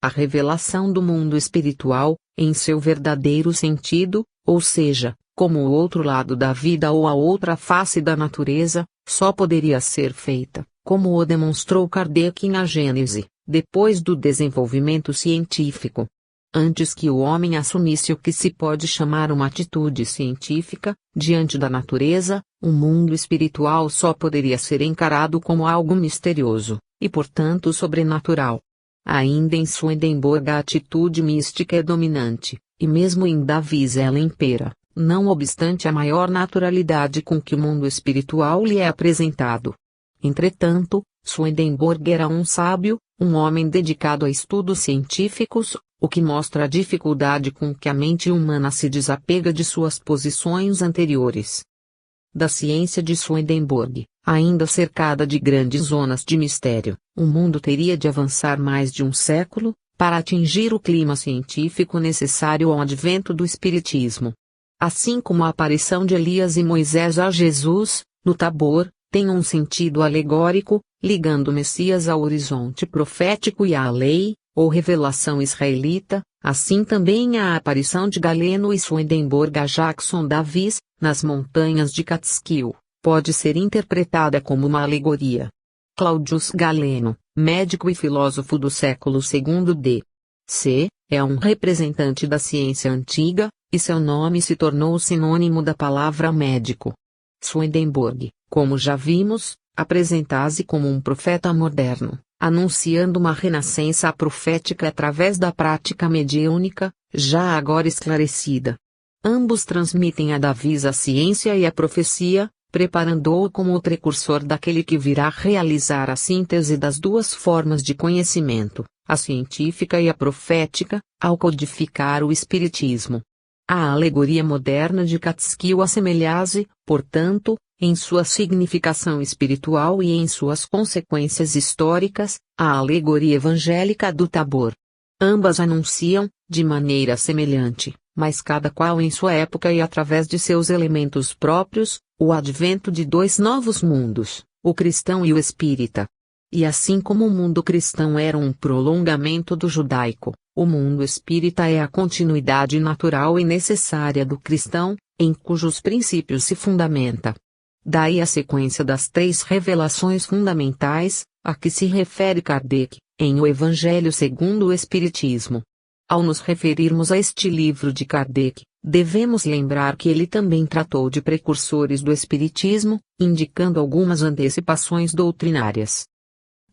A revelação do mundo espiritual, em seu verdadeiro sentido, ou seja, como o outro lado da vida ou a outra face da natureza, só poderia ser feita, como o demonstrou Kardec em A Gênese, depois do desenvolvimento científico. Antes que o homem assumisse o que se pode chamar uma atitude científica, diante da natureza, o mundo espiritual só poderia ser encarado como algo misterioso, e portanto sobrenatural. Ainda em Swedenborg a atitude mística é dominante, e mesmo em Davis ela impera, não obstante a maior naturalidade com que o mundo espiritual lhe é apresentado. Entretanto, Swedenborg era um sábio, um homem dedicado a estudos científicos, o que mostra a dificuldade com que a mente humana se desapega de suas posições anteriores. Da ciência de Swedenborg, ainda cercada de grandes zonas de mistério, o mundo teria de avançar mais de um século, para atingir o clima científico necessário ao advento do Espiritismo. Assim como a aparição de Elias e Moisés a Jesus, no Tabor, tem um sentido alegórico, ligando o Messias ao horizonte profético e à lei, ou revelação israelita, assim também a aparição de Galeno e Swedenborg a Jackson Davis, nas montanhas de Catskill, pode ser interpretada como uma alegoria. Claudius Galeno, médico e filósofo do século II d.C., é um representante da ciência antiga, e seu nome se tornou sinônimo da palavra médico. Swedenborg, como já vimos, apresenta-se como um profeta moderno, anunciando uma renascença profética através da prática mediúnica, já agora esclarecida. Ambos transmitem a Davis a ciência e a profecia, preparando-o como o precursor daquele que virá realizar a síntese das duas formas de conhecimento, a científica e a profética, ao codificar o espiritismo. A alegoria moderna de Catskill assemelha-se, portanto, em sua significação espiritual e em suas consequências históricas, à alegoria evangélica do Tabor. Ambas anunciam, de maneira semelhante, mas cada qual em sua época e através de seus elementos próprios, o advento de dois novos mundos, o cristão e o espírita. E assim como o mundo cristão era um prolongamento do judaico, o mundo espírita é a continuidade natural e necessária do cristão, em cujos princípios se fundamenta. Daí a sequência das três revelações fundamentais, a que se refere Kardec, em O Evangelho segundo o Espiritismo. Ao nos referirmos a este livro de Kardec, devemos lembrar que ele também tratou de precursores do Espiritismo, indicando algumas antecipações doutrinárias.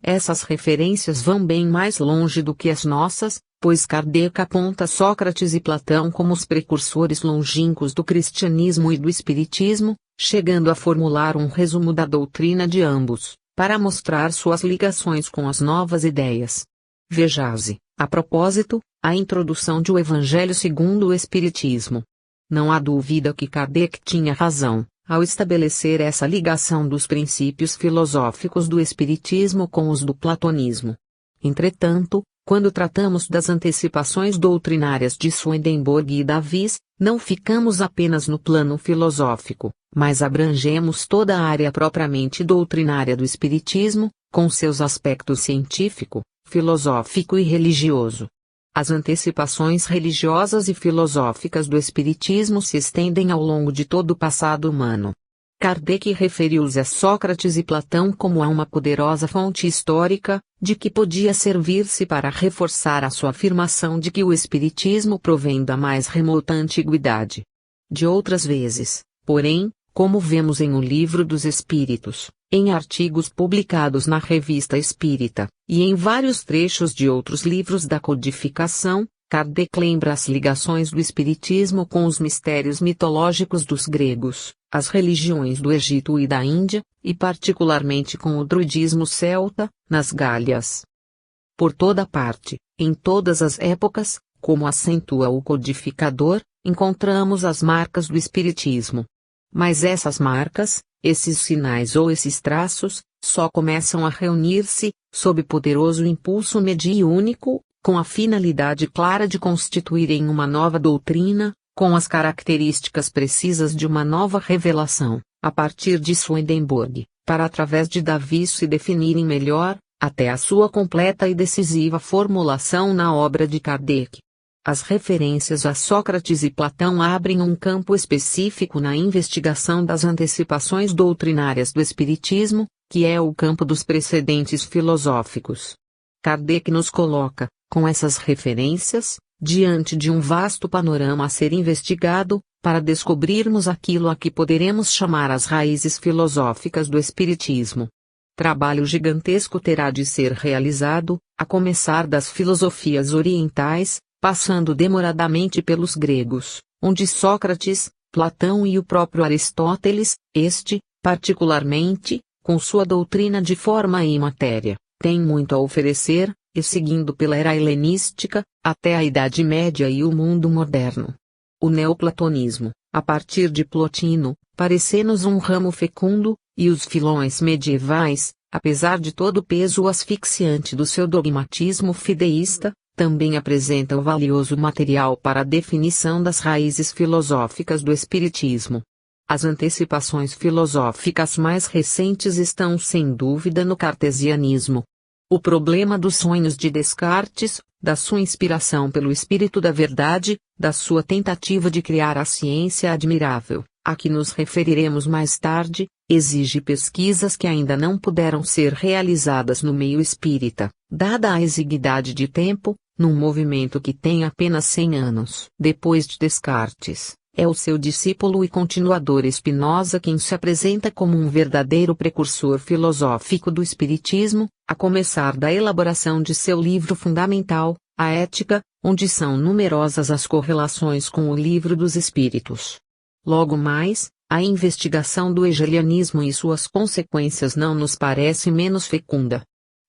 Essas referências vão bem mais longe do que as nossas, pois Kardec aponta Sócrates e Platão como os precursores longínquos do cristianismo e do espiritismo, chegando a formular um resumo da doutrina de ambos, para mostrar suas ligações com as novas ideias. Veja-se, a propósito, a introdução de O Evangelho segundo o Espiritismo. Não há dúvida que Kardec tinha razão, ao estabelecer essa ligação dos princípios filosóficos do Espiritismo com os do Platonismo. Entretanto, quando tratamos das antecipações doutrinárias de Swedenborg e Davis, não ficamos apenas no plano filosófico, mas abrangemos toda a área propriamente doutrinária do Espiritismo, com seus aspectos científico, filosófico e religioso. As antecipações religiosas e filosóficas do Espiritismo se estendem ao longo de todo o passado humano. Kardec referiu-os a Sócrates e Platão como a uma poderosa fonte histórica, de que podia servir-se para reforçar a sua afirmação de que o Espiritismo provém da mais remota antiguidade. De outras vezes, porém, como vemos em O Livro dos Espíritos, em artigos publicados na Revista Espírita, e em vários trechos de outros livros da codificação, Kardec lembra as ligações do Espiritismo com os mistérios mitológicos dos gregos, as religiões do Egito e da Índia, e particularmente com o druidismo celta, nas Gálias. Por toda parte, em todas as épocas, como acentua o codificador, encontramos as marcas do Espiritismo. Mas essas marcas, esses sinais ou esses traços, só começam a reunir-se, sob poderoso impulso mediúnico, com a finalidade clara de constituírem uma nova doutrina, com as características precisas de uma nova revelação, a partir de Swedenborg, para através de Davi se definirem melhor, até a sua completa e decisiva formulação na obra de Kardec. As referências a Sócrates e Platão abrem um campo específico na investigação das antecipações doutrinárias do Espiritismo, que é o campo dos precedentes filosóficos. Kardec nos coloca, com essas referências, diante de um vasto panorama a ser investigado, para descobrirmos aquilo a que poderemos chamar as raízes filosóficas do Espiritismo. Trabalho gigantesco terá de ser realizado, a começar das filosofias orientais, passando demoradamente pelos gregos, onde Sócrates, Platão e o próprio Aristóteles, particularmente, com sua doutrina de forma e matéria, tem muito a oferecer, e seguindo pela era helenística, até a Idade Média e o mundo moderno. O neoplatonismo, a partir de Plotino, parece-nos um ramo fecundo, e os filões medievais, apesar de todo o peso asfixiante do seu dogmatismo fideísta, também apresentam valioso material para a definição das raízes filosóficas do Espiritismo. As antecipações filosóficas mais recentes estão sem dúvida no cartesianismo. O problema dos sonhos de Descartes, da sua inspiração pelo espírito da verdade, da sua tentativa de criar a ciência admirável, a que nos referiremos mais tarde, exige pesquisas que ainda não puderam ser realizadas no meio espírita, dada a exiguidade de tempo, num movimento que tem apenas 100 anos. Depois de Descartes, é o seu discípulo e continuador Spinoza quem se apresenta como um verdadeiro precursor filosófico do Espiritismo, a começar da elaboração de seu livro fundamental, A Ética, onde são numerosas as correlações com o Livro dos Espíritos. Logo mais, a investigação do hegelianismo e suas consequências não nos parece menos fecunda.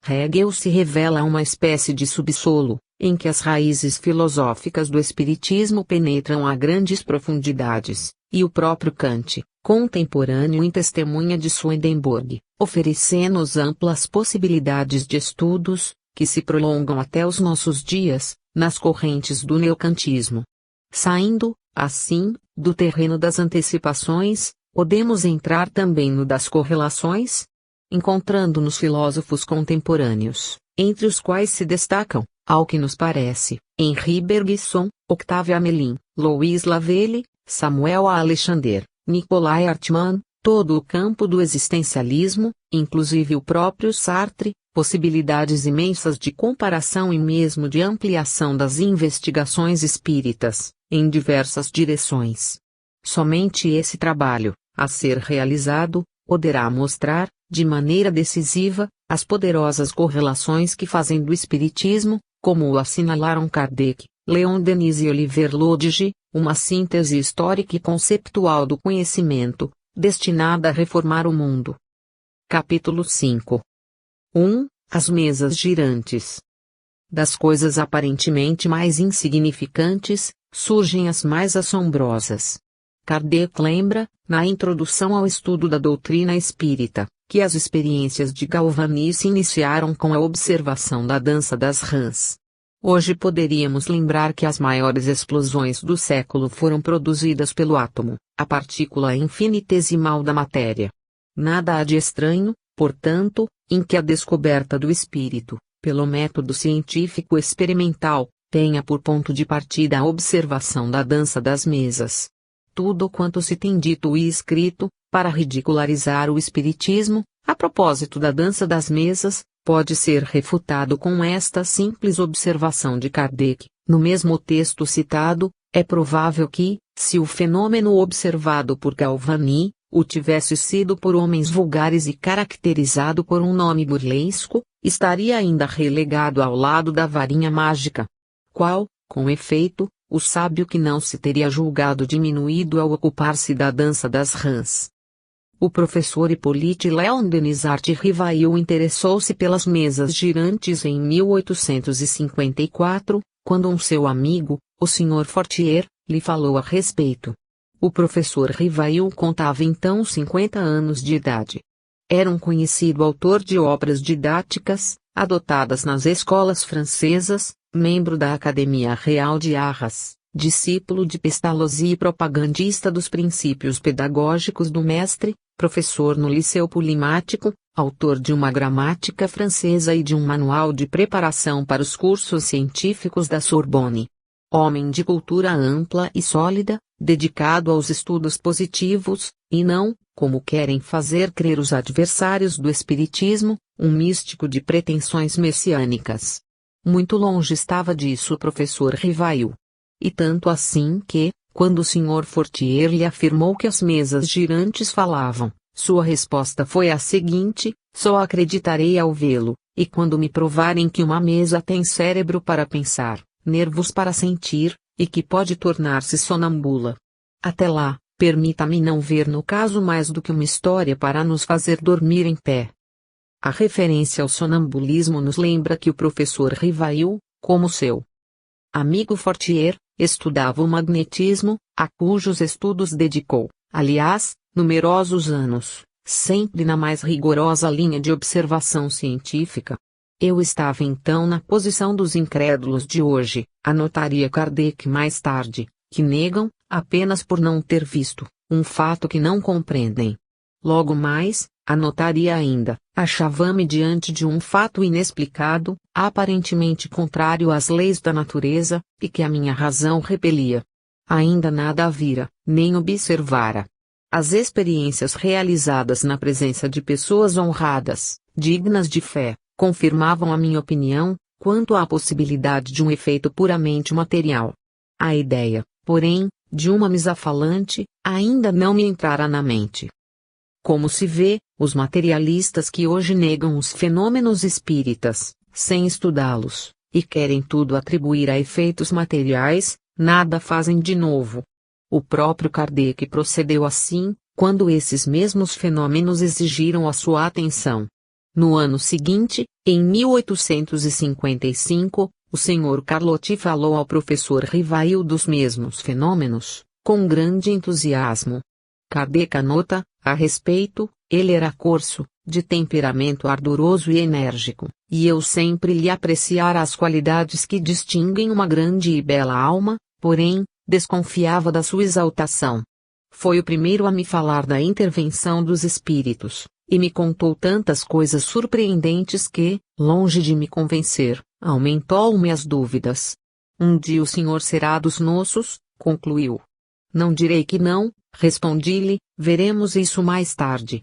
Hegel se revela uma espécie de subsolo, em que as raízes filosóficas do Espiritismo penetram a grandes profundidades, e o próprio Kant, contemporâneo em testemunha de Swedenborg, oferece-nos amplas possibilidades de estudos, que se prolongam até os nossos dias, nas correntes do neocantismo. Saindo, assim, do terreno das antecipações, podemos entrar também no das correlações, encontrando nos filósofos contemporâneos, entre os quais se destacam, ao que nos parece, Henri Bergson, Octave Amelin, Louis Lavelle, Samuel A. Alexander, Nicolai Hartmann, todo o campo do existencialismo, inclusive o próprio Sartre, possibilidades imensas de comparação e mesmo de ampliação das investigações espíritas, em diversas direções. Somente esse trabalho, a ser realizado, poderá mostrar, de maneira decisiva, as poderosas correlações que fazem do Espiritismo, como o assinalaram Kardec, Leon Denis e Oliver Lodge, uma síntese histórica e conceptual do conhecimento, destinada a reformar o mundo. Capítulo 5. 1. As mesas girantes. Das coisas aparentemente mais insignificantes, surgem as mais assombrosas. Kardec lembra, na introdução ao estudo da doutrina espírita, que as experiências de Galvani se iniciaram com a observação da dança das rãs. Hoje poderíamos lembrar que as maiores explosões do século foram produzidas pelo átomo, a partícula infinitesimal da matéria. Nada há de estranho, portanto, em que a descoberta do espírito, pelo método científico experimental, tenha por ponto de partida a observação da dança das mesas. Tudo quanto se tem dito e escrito, para ridicularizar o espiritismo, a propósito da dança das mesas, pode ser refutado com esta simples observação de Kardec, no mesmo texto citado: é provável que, se o fenômeno observado por Galvani, o tivesse sido por homens vulgares e caracterizado por um nome burlesco, estaria ainda relegado ao lado da varinha mágica. Qual, com efeito, o sábio que não se teria julgado diminuído ao ocupar-se da dança das rãs. O professor Hippolyte Léon Denisart Rivail interessou-se pelas mesas girantes em 1854, quando um seu amigo, o Sr. Fortier, lhe falou a respeito. O professor Rivail contava então 50 anos de idade. Era um conhecido autor de obras didáticas, adotadas nas escolas francesas, membro da Academia Real de Arras, discípulo de Pestalozzi e propagandista dos princípios pedagógicos do mestre, professor no Liceu Polimático, autor de uma gramática francesa e de um manual de preparação para os cursos científicos da Sorbonne. Homem de cultura ampla e sólida, dedicado aos estudos positivos, e não, como querem fazer crer os adversários do espiritismo, um místico de pretensões messiânicas. Muito longe estava disso o professor Rivail. E tanto assim que, quando o Sr. Fortier lhe afirmou que as mesas girantes falavam, sua resposta foi a seguinte: só acreditarei ao vê-lo, e quando me provarem que uma mesa tem cérebro para pensar, nervos para sentir, e que pode tornar-se sonambula. Até lá, permita-me não ver no caso mais do que uma história para nos fazer dormir em pé. A referência ao sonambulismo nos lembra que o professor Rivail, como seu amigo Fortier, estudava o magnetismo, a cujos estudos dedicou, aliás, numerosos anos, sempre na mais rigorosa linha de observação científica. Eu estava então na posição dos incrédulos de hoje, anotaria Kardec mais tarde, que negam, apenas por não ter visto, um fato que não compreendem. Logo mais, anotaria ainda, achava-me diante de um fato inexplicado, aparentemente contrário às leis da natureza, e que a minha razão repelia. Ainda nada a vira, nem observara. As experiências realizadas na presença de pessoas honradas, dignas de fé, confirmavam a minha opinião, quanto à possibilidade de um efeito puramente material. A ideia, porém, de uma misa falante, ainda não me entrara na mente. Como se vê, os materialistas que hoje negam os fenômenos espíritas, sem estudá-los, e querem tudo atribuir a efeitos materiais, nada fazem de novo. O próprio Kardec procedeu assim, quando esses mesmos fenômenos exigiram a sua atenção. No ano seguinte, em 1855, o Sr. Carlotti falou ao professor Rivail dos mesmos fenômenos, com grande entusiasmo. Kardec anota, a respeito, ele era corso, de temperamento ardoroso e enérgico, e eu sempre lhe apreciara as qualidades que distinguem uma grande e bela alma, porém, desconfiava da sua exaltação. Foi o primeiro a me falar da intervenção dos espíritos, e me contou tantas coisas surpreendentes que, longe de me convencer, aumentou-me as dúvidas. Um dia o senhor será dos nossos, concluiu. Não direi que não, respondi-lhe, veremos isso mais tarde.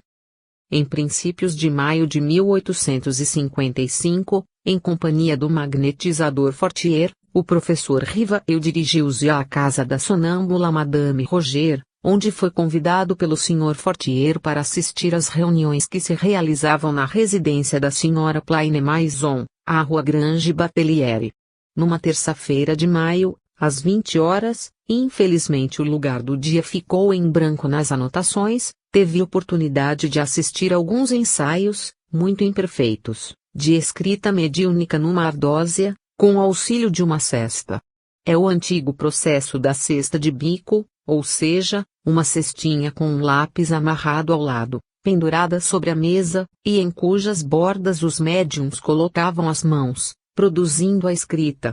Em princípios de maio de 1855, em companhia do magnetizador Fortier, o professor Rivail dirigiu-se à casa da sonâmbula Madame Roger, onde foi convidado pelo Sr. Fortier para assistir às reuniões que se realizavam na residência da Sra. Plaine-Maison, à Rua Grange Batelière. Numa terça-feira de maio, às 20 horas, infelizmente o lugar do dia ficou em branco nas anotações, teve oportunidade de assistir a alguns ensaios, muito imperfeitos, de escrita mediúnica numa ardósia, com o auxílio de uma cesta. É o antigo processo da cesta de bico, ou seja, uma cestinha com um lápis amarrado ao lado, pendurada sobre a mesa, e em cujas bordas os médiuns colocavam as mãos, produzindo a escrita.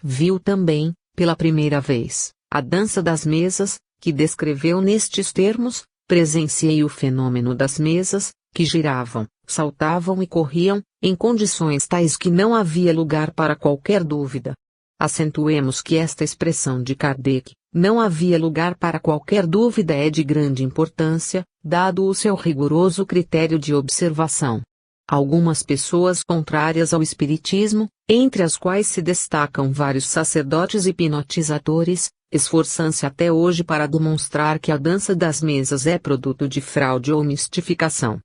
Viu também, pela primeira vez, a dança das mesas, que descreveu nestes termos: presenciei o fenômeno das mesas, que giravam, saltavam e corriam, em condições tais que não havia lugar para qualquer dúvida. Acentuemos que esta expressão de Kardec, não havia lugar para qualquer dúvida, é de grande importância, dado o seu rigoroso critério de observação. Algumas pessoas contrárias ao espiritismo, entre as quais se destacam vários sacerdotes hipnotizadores, esforçam-se até hoje para demonstrar que a dança das mesas é produto de fraude ou mistificação.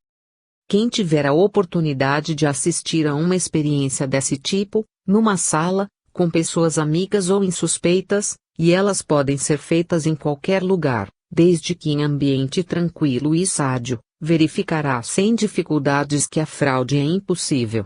Quem tiver a oportunidade de assistir a uma experiência desse tipo, numa sala, com pessoas amigas ou insuspeitas, e elas podem ser feitas em qualquer lugar, desde que em ambiente tranquilo e sádio, verificará sem dificuldades que a fraude é impossível.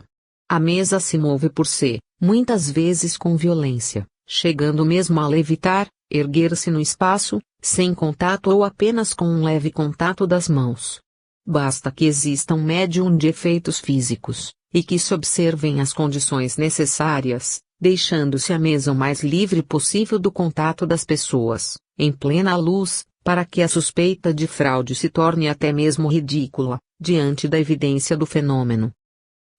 A mesa se move por si, muitas vezes com violência, chegando mesmo a levitar, erguer-se no espaço, sem contato ou apenas com um leve contato das mãos. Basta que exista um médium de efeitos físicos, e que se observem as condições necessárias, deixando-se a mesa o mais livre possível do contato das pessoas, em plena luz, para que a suspeita de fraude se torne até mesmo ridícula, diante da evidência do fenômeno.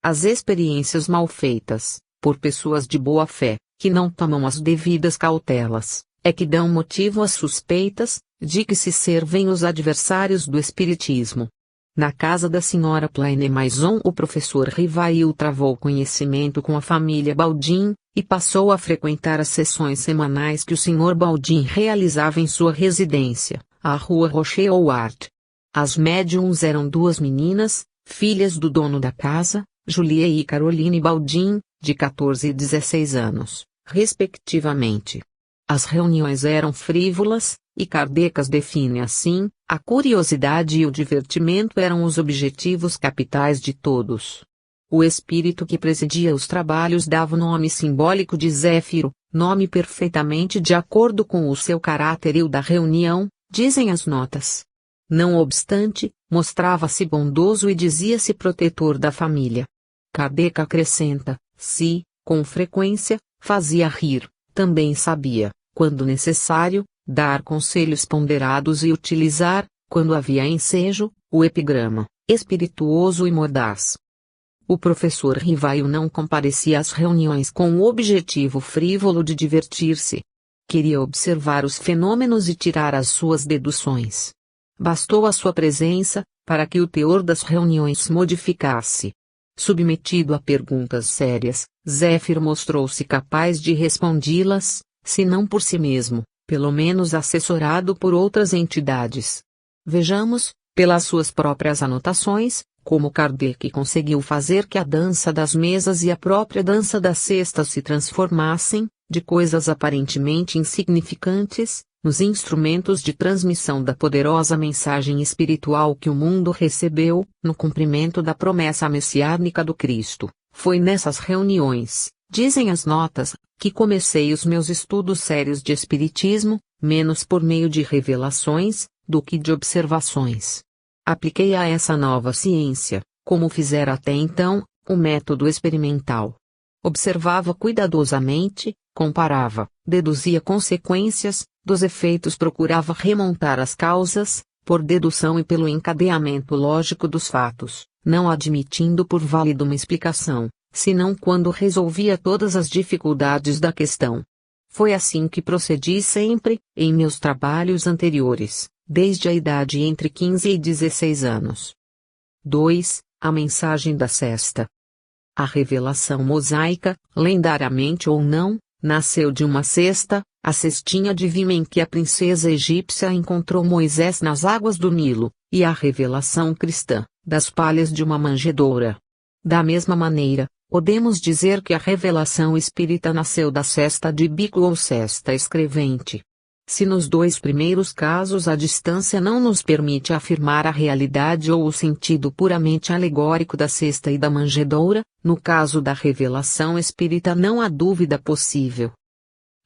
As experiências mal feitas, por pessoas de boa fé, que não tomam as devidas cautelas, é que dão motivo às suspeitas, de que se servem os adversários do espiritismo. Na casa da senhora Plaine-Maison, o professor Rivail travou conhecimento com a família Baldin, e passou a frequentar as sessões semanais que o Sr. Baldin realizava em sua residência, a Rua Rocher-Ouart. As médiums eram duas meninas, filhas do dono da casa, Julia e Caroline Baldin, de 14 e 16 anos, respectivamente. As reuniões eram frívolas, e Kardec as define assim: a curiosidade e o divertimento eram os objetivos capitais de todos. O espírito que presidia os trabalhos dava o nome simbólico de Zéfiro, nome perfeitamente de acordo com o seu caráter e o da reunião, dizem as notas. Não obstante, mostrava-se bondoso e dizia-se protetor da família. Kardec acrescenta: se, com frequência, fazia rir, também sabia, quando necessário, dar conselhos ponderados e utilizar, quando havia ensejo, o epigrama, espirituoso e mordaz. O professor Rivail não comparecia às reuniões com o objetivo frívolo de divertir-se. Queria observar os fenômenos e tirar as suas deduções. Bastou a sua presença, para que o teor das reuniões se modificasse. Submetido a perguntas sérias, Zéfiro mostrou-se capaz de respondi-las, se não por si mesmo, pelo menos assessorado por outras entidades. Vejamos, pelas suas próprias anotações, como Kardec conseguiu fazer que a dança das mesas e a própria dança das cestas se transformassem, de coisas aparentemente insignificantes, nos instrumentos de transmissão da poderosa mensagem espiritual que o mundo recebeu, no cumprimento da promessa messiânica do Cristo. Foi nessas reuniões, dizem as notas, que comecei os meus estudos sérios de espiritismo, menos por meio de revelações, do que de observações. Apliquei a essa nova ciência, como fizera até então, o método experimental. Observava cuidadosamente, comparava, deduzia consequências, dos efeitos procurava remontar as causas, por dedução e pelo encadeamento lógico dos fatos, não admitindo por válida uma explicação, senão quando resolvia todas as dificuldades da questão. Foi assim que procedi sempre, em meus trabalhos anteriores, desde a idade entre 15 e 16 anos. 2. A mensagem da cesta. A revelação mosaica, lendariamente ou não, nasceu de uma cesta, a cestinha divina em que a princesa egípcia encontrou Moisés nas águas do Nilo, e a revelação cristã, das palhas de uma manjedoura. Da mesma maneira, podemos dizer que a revelação espírita nasceu da cesta de bico ou cesta escrevente. Se nos dois primeiros casos a distância não nos permite afirmar a realidade ou o sentido puramente alegórico da cesta e da manjedoura, no caso da revelação espírita não há dúvida possível.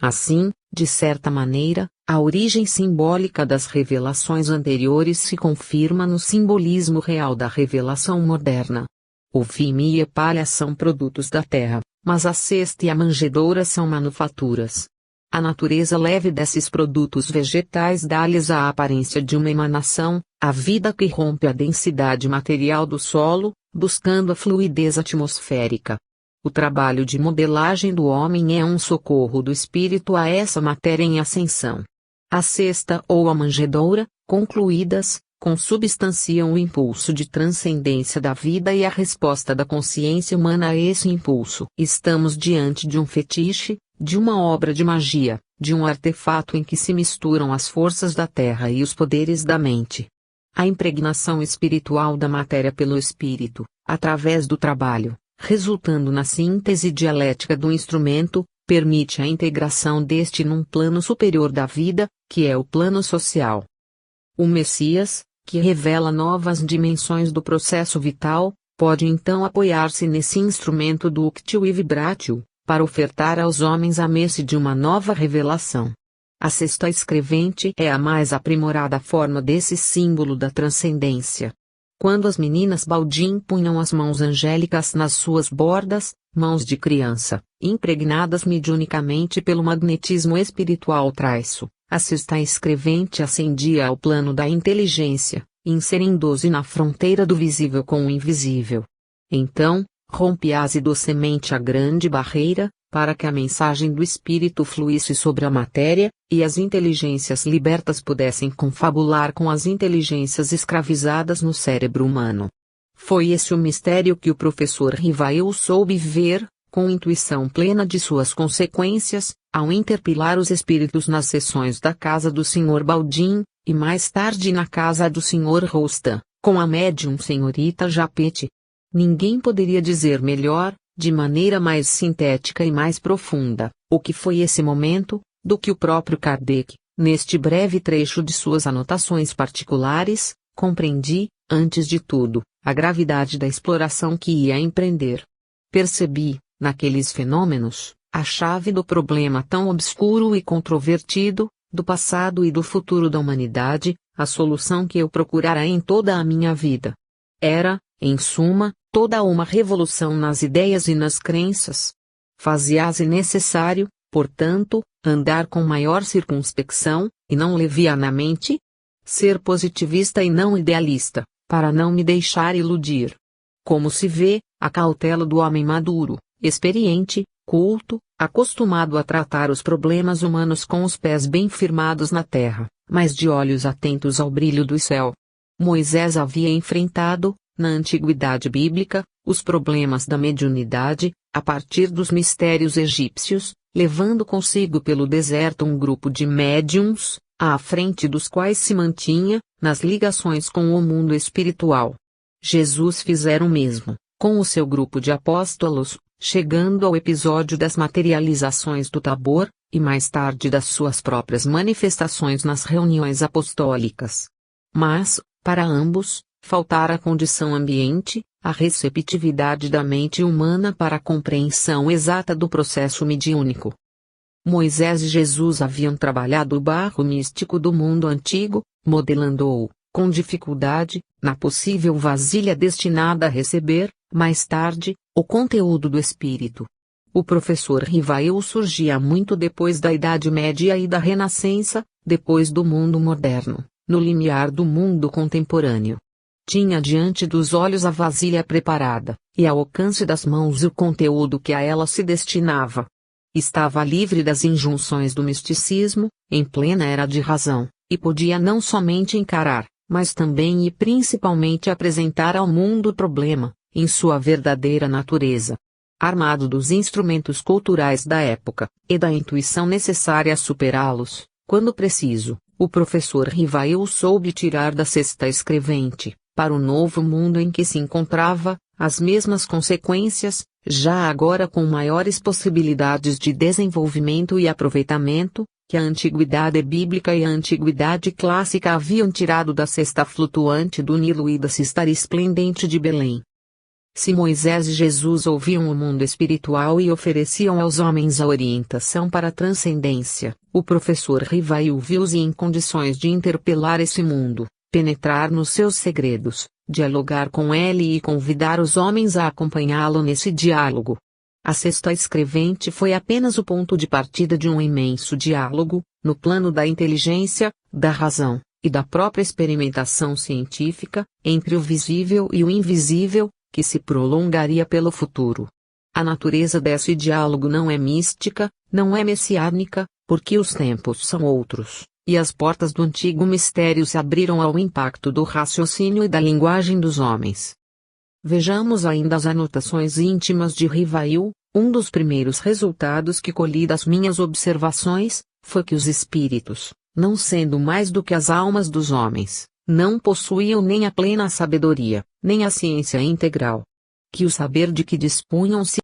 Assim, de certa maneira, a origem simbólica das revelações anteriores se confirma no simbolismo real da revelação moderna. O vime e a palha são produtos da terra, mas a cesta e a manjedoura são manufaturas. A natureza leve desses produtos vegetais dá-lhes a aparência de uma emanação, a vida que rompe a densidade material do solo, buscando a fluidez atmosférica. O trabalho de modelagem do homem é um socorro do espírito a essa matéria em ascensão. A cesta ou a manjedoura, concluídas, consubstanciam o impulso de transcendência da vida e a resposta da consciência humana a esse impulso. Estamos diante de um fetiche, de uma obra de magia, de um artefato em que se misturam as forças da terra e os poderes da mente. A impregnação espiritual da matéria pelo espírito, através do trabalho, resultando na síntese dialética do instrumento, permite a integração deste num plano superior da vida, que é o plano social. O Messias, que revela novas dimensões do processo vital, pode então apoiar-se nesse instrumento dúctil e vibrátil, para ofertar aos homens a mercê de uma nova revelação. A cesta escrevente é a mais aprimorada forma desse símbolo da transcendência. Quando as meninas Baldim punham as mãos angélicas nas suas bordas, mãos de criança, impregnadas mediunicamente pelo magnetismo espiritual traiço, a cesta escrevente ascendia ao plano da inteligência, inserindo-se na fronteira do visível com o invisível. Então, rompe-se docemente a grande barreira, para que a mensagem do espírito fluísse sobre a matéria, e as inteligências libertas pudessem confabular com as inteligências escravizadas no cérebro humano. Foi esse o mistério que o professor Rivail soube ver, com intuição plena de suas consequências, ao interpelar os espíritos nas sessões da casa do Sr. Baldim, e mais tarde na casa do Sr. Rostam, com a médium senhorita Japete. Ninguém poderia dizer melhor, de maneira mais sintética e mais profunda, o que foi esse momento, do que o próprio Kardec. Neste breve trecho de suas anotações particulares, compreendi, antes de tudo, a gravidade da exploração que ia empreender. Percebi, naqueles fenômenos, a chave do problema tão obscuro e controvertido, do passado e do futuro da humanidade, a solução que eu procurara em toda a minha vida. Era, em suma, toda uma revolução nas ideias e nas crenças. Fazia-se necessário, portanto, andar com maior circunspecção, e não levianamente, ser positivista e não idealista, para não me deixar iludir. Como se vê, a cautela do homem maduro, experiente, culto, acostumado a tratar os problemas humanos com os pés bem firmados na terra, mas de olhos atentos ao brilho do céu. Moisés havia enfrentado, na antiguidade bíblica, os problemas da mediunidade, a partir dos mistérios egípcios, levando consigo pelo deserto um grupo de médiuns, à frente dos quais se mantinha, nas ligações com o mundo espiritual. Jesus fizera o mesmo, com o seu grupo de apóstolos, chegando ao episódio das materializações do Tabor, e mais tarde das suas próprias manifestações nas reuniões apostólicas. Mas, para ambos, faltara a condição ambiente, a receptividade da mente humana para a compreensão exata do processo mediúnico. Moisés e Jesus haviam trabalhado o barro místico do mundo antigo, modelando-o, com dificuldade, na possível vasilha destinada a receber, mais tarde, o conteúdo do espírito. O professor Rivail surgia muito depois da Idade Média e da Renascença, depois do mundo moderno, no limiar do mundo contemporâneo. Tinha diante dos olhos a vasilha preparada, e ao alcance das mãos o conteúdo que a ela se destinava. Estava livre das injunções do misticismo, em plena era de razão, e podia não somente encarar, mas também e principalmente apresentar ao mundo o problema, em sua verdadeira natureza. Armado dos instrumentos culturais da época, e da intuição necessária a superá-los, quando preciso, o professor Rivail soube tirar da cesta escrevente, para o novo mundo em que se encontrava, as mesmas consequências, já agora com maiores possibilidades de desenvolvimento e aproveitamento, que a antiguidade bíblica e a antiguidade clássica haviam tirado da cesta flutuante do Nilo e da cesta esplendente de Belém. Se Moisés e Jesus ouviam o mundo espiritual e ofereciam aos homens a orientação para a transcendência, o professor Rivail viu-se em condições de interpelar esse mundo, penetrar nos seus segredos, dialogar com ele e convidar os homens a acompanhá-lo nesse diálogo. A sexta escrevente foi apenas o ponto de partida de um imenso diálogo, no plano da inteligência, da razão, e da própria experimentação científica, entre o visível e o invisível, que se prolongaria pelo futuro. A natureza desse diálogo não é mística, não é messiânica, porque os tempos são outros, e as portas do antigo mistério se abriram ao impacto do raciocínio e da linguagem dos homens. Vejamos ainda as anotações íntimas de Rivail. Um dos primeiros resultados que colhi das minhas observações, foi que os espíritos, não sendo mais do que as almas dos homens, não possuíam nem a plena sabedoria, nem a ciência integral. Que o saber de que dispunham se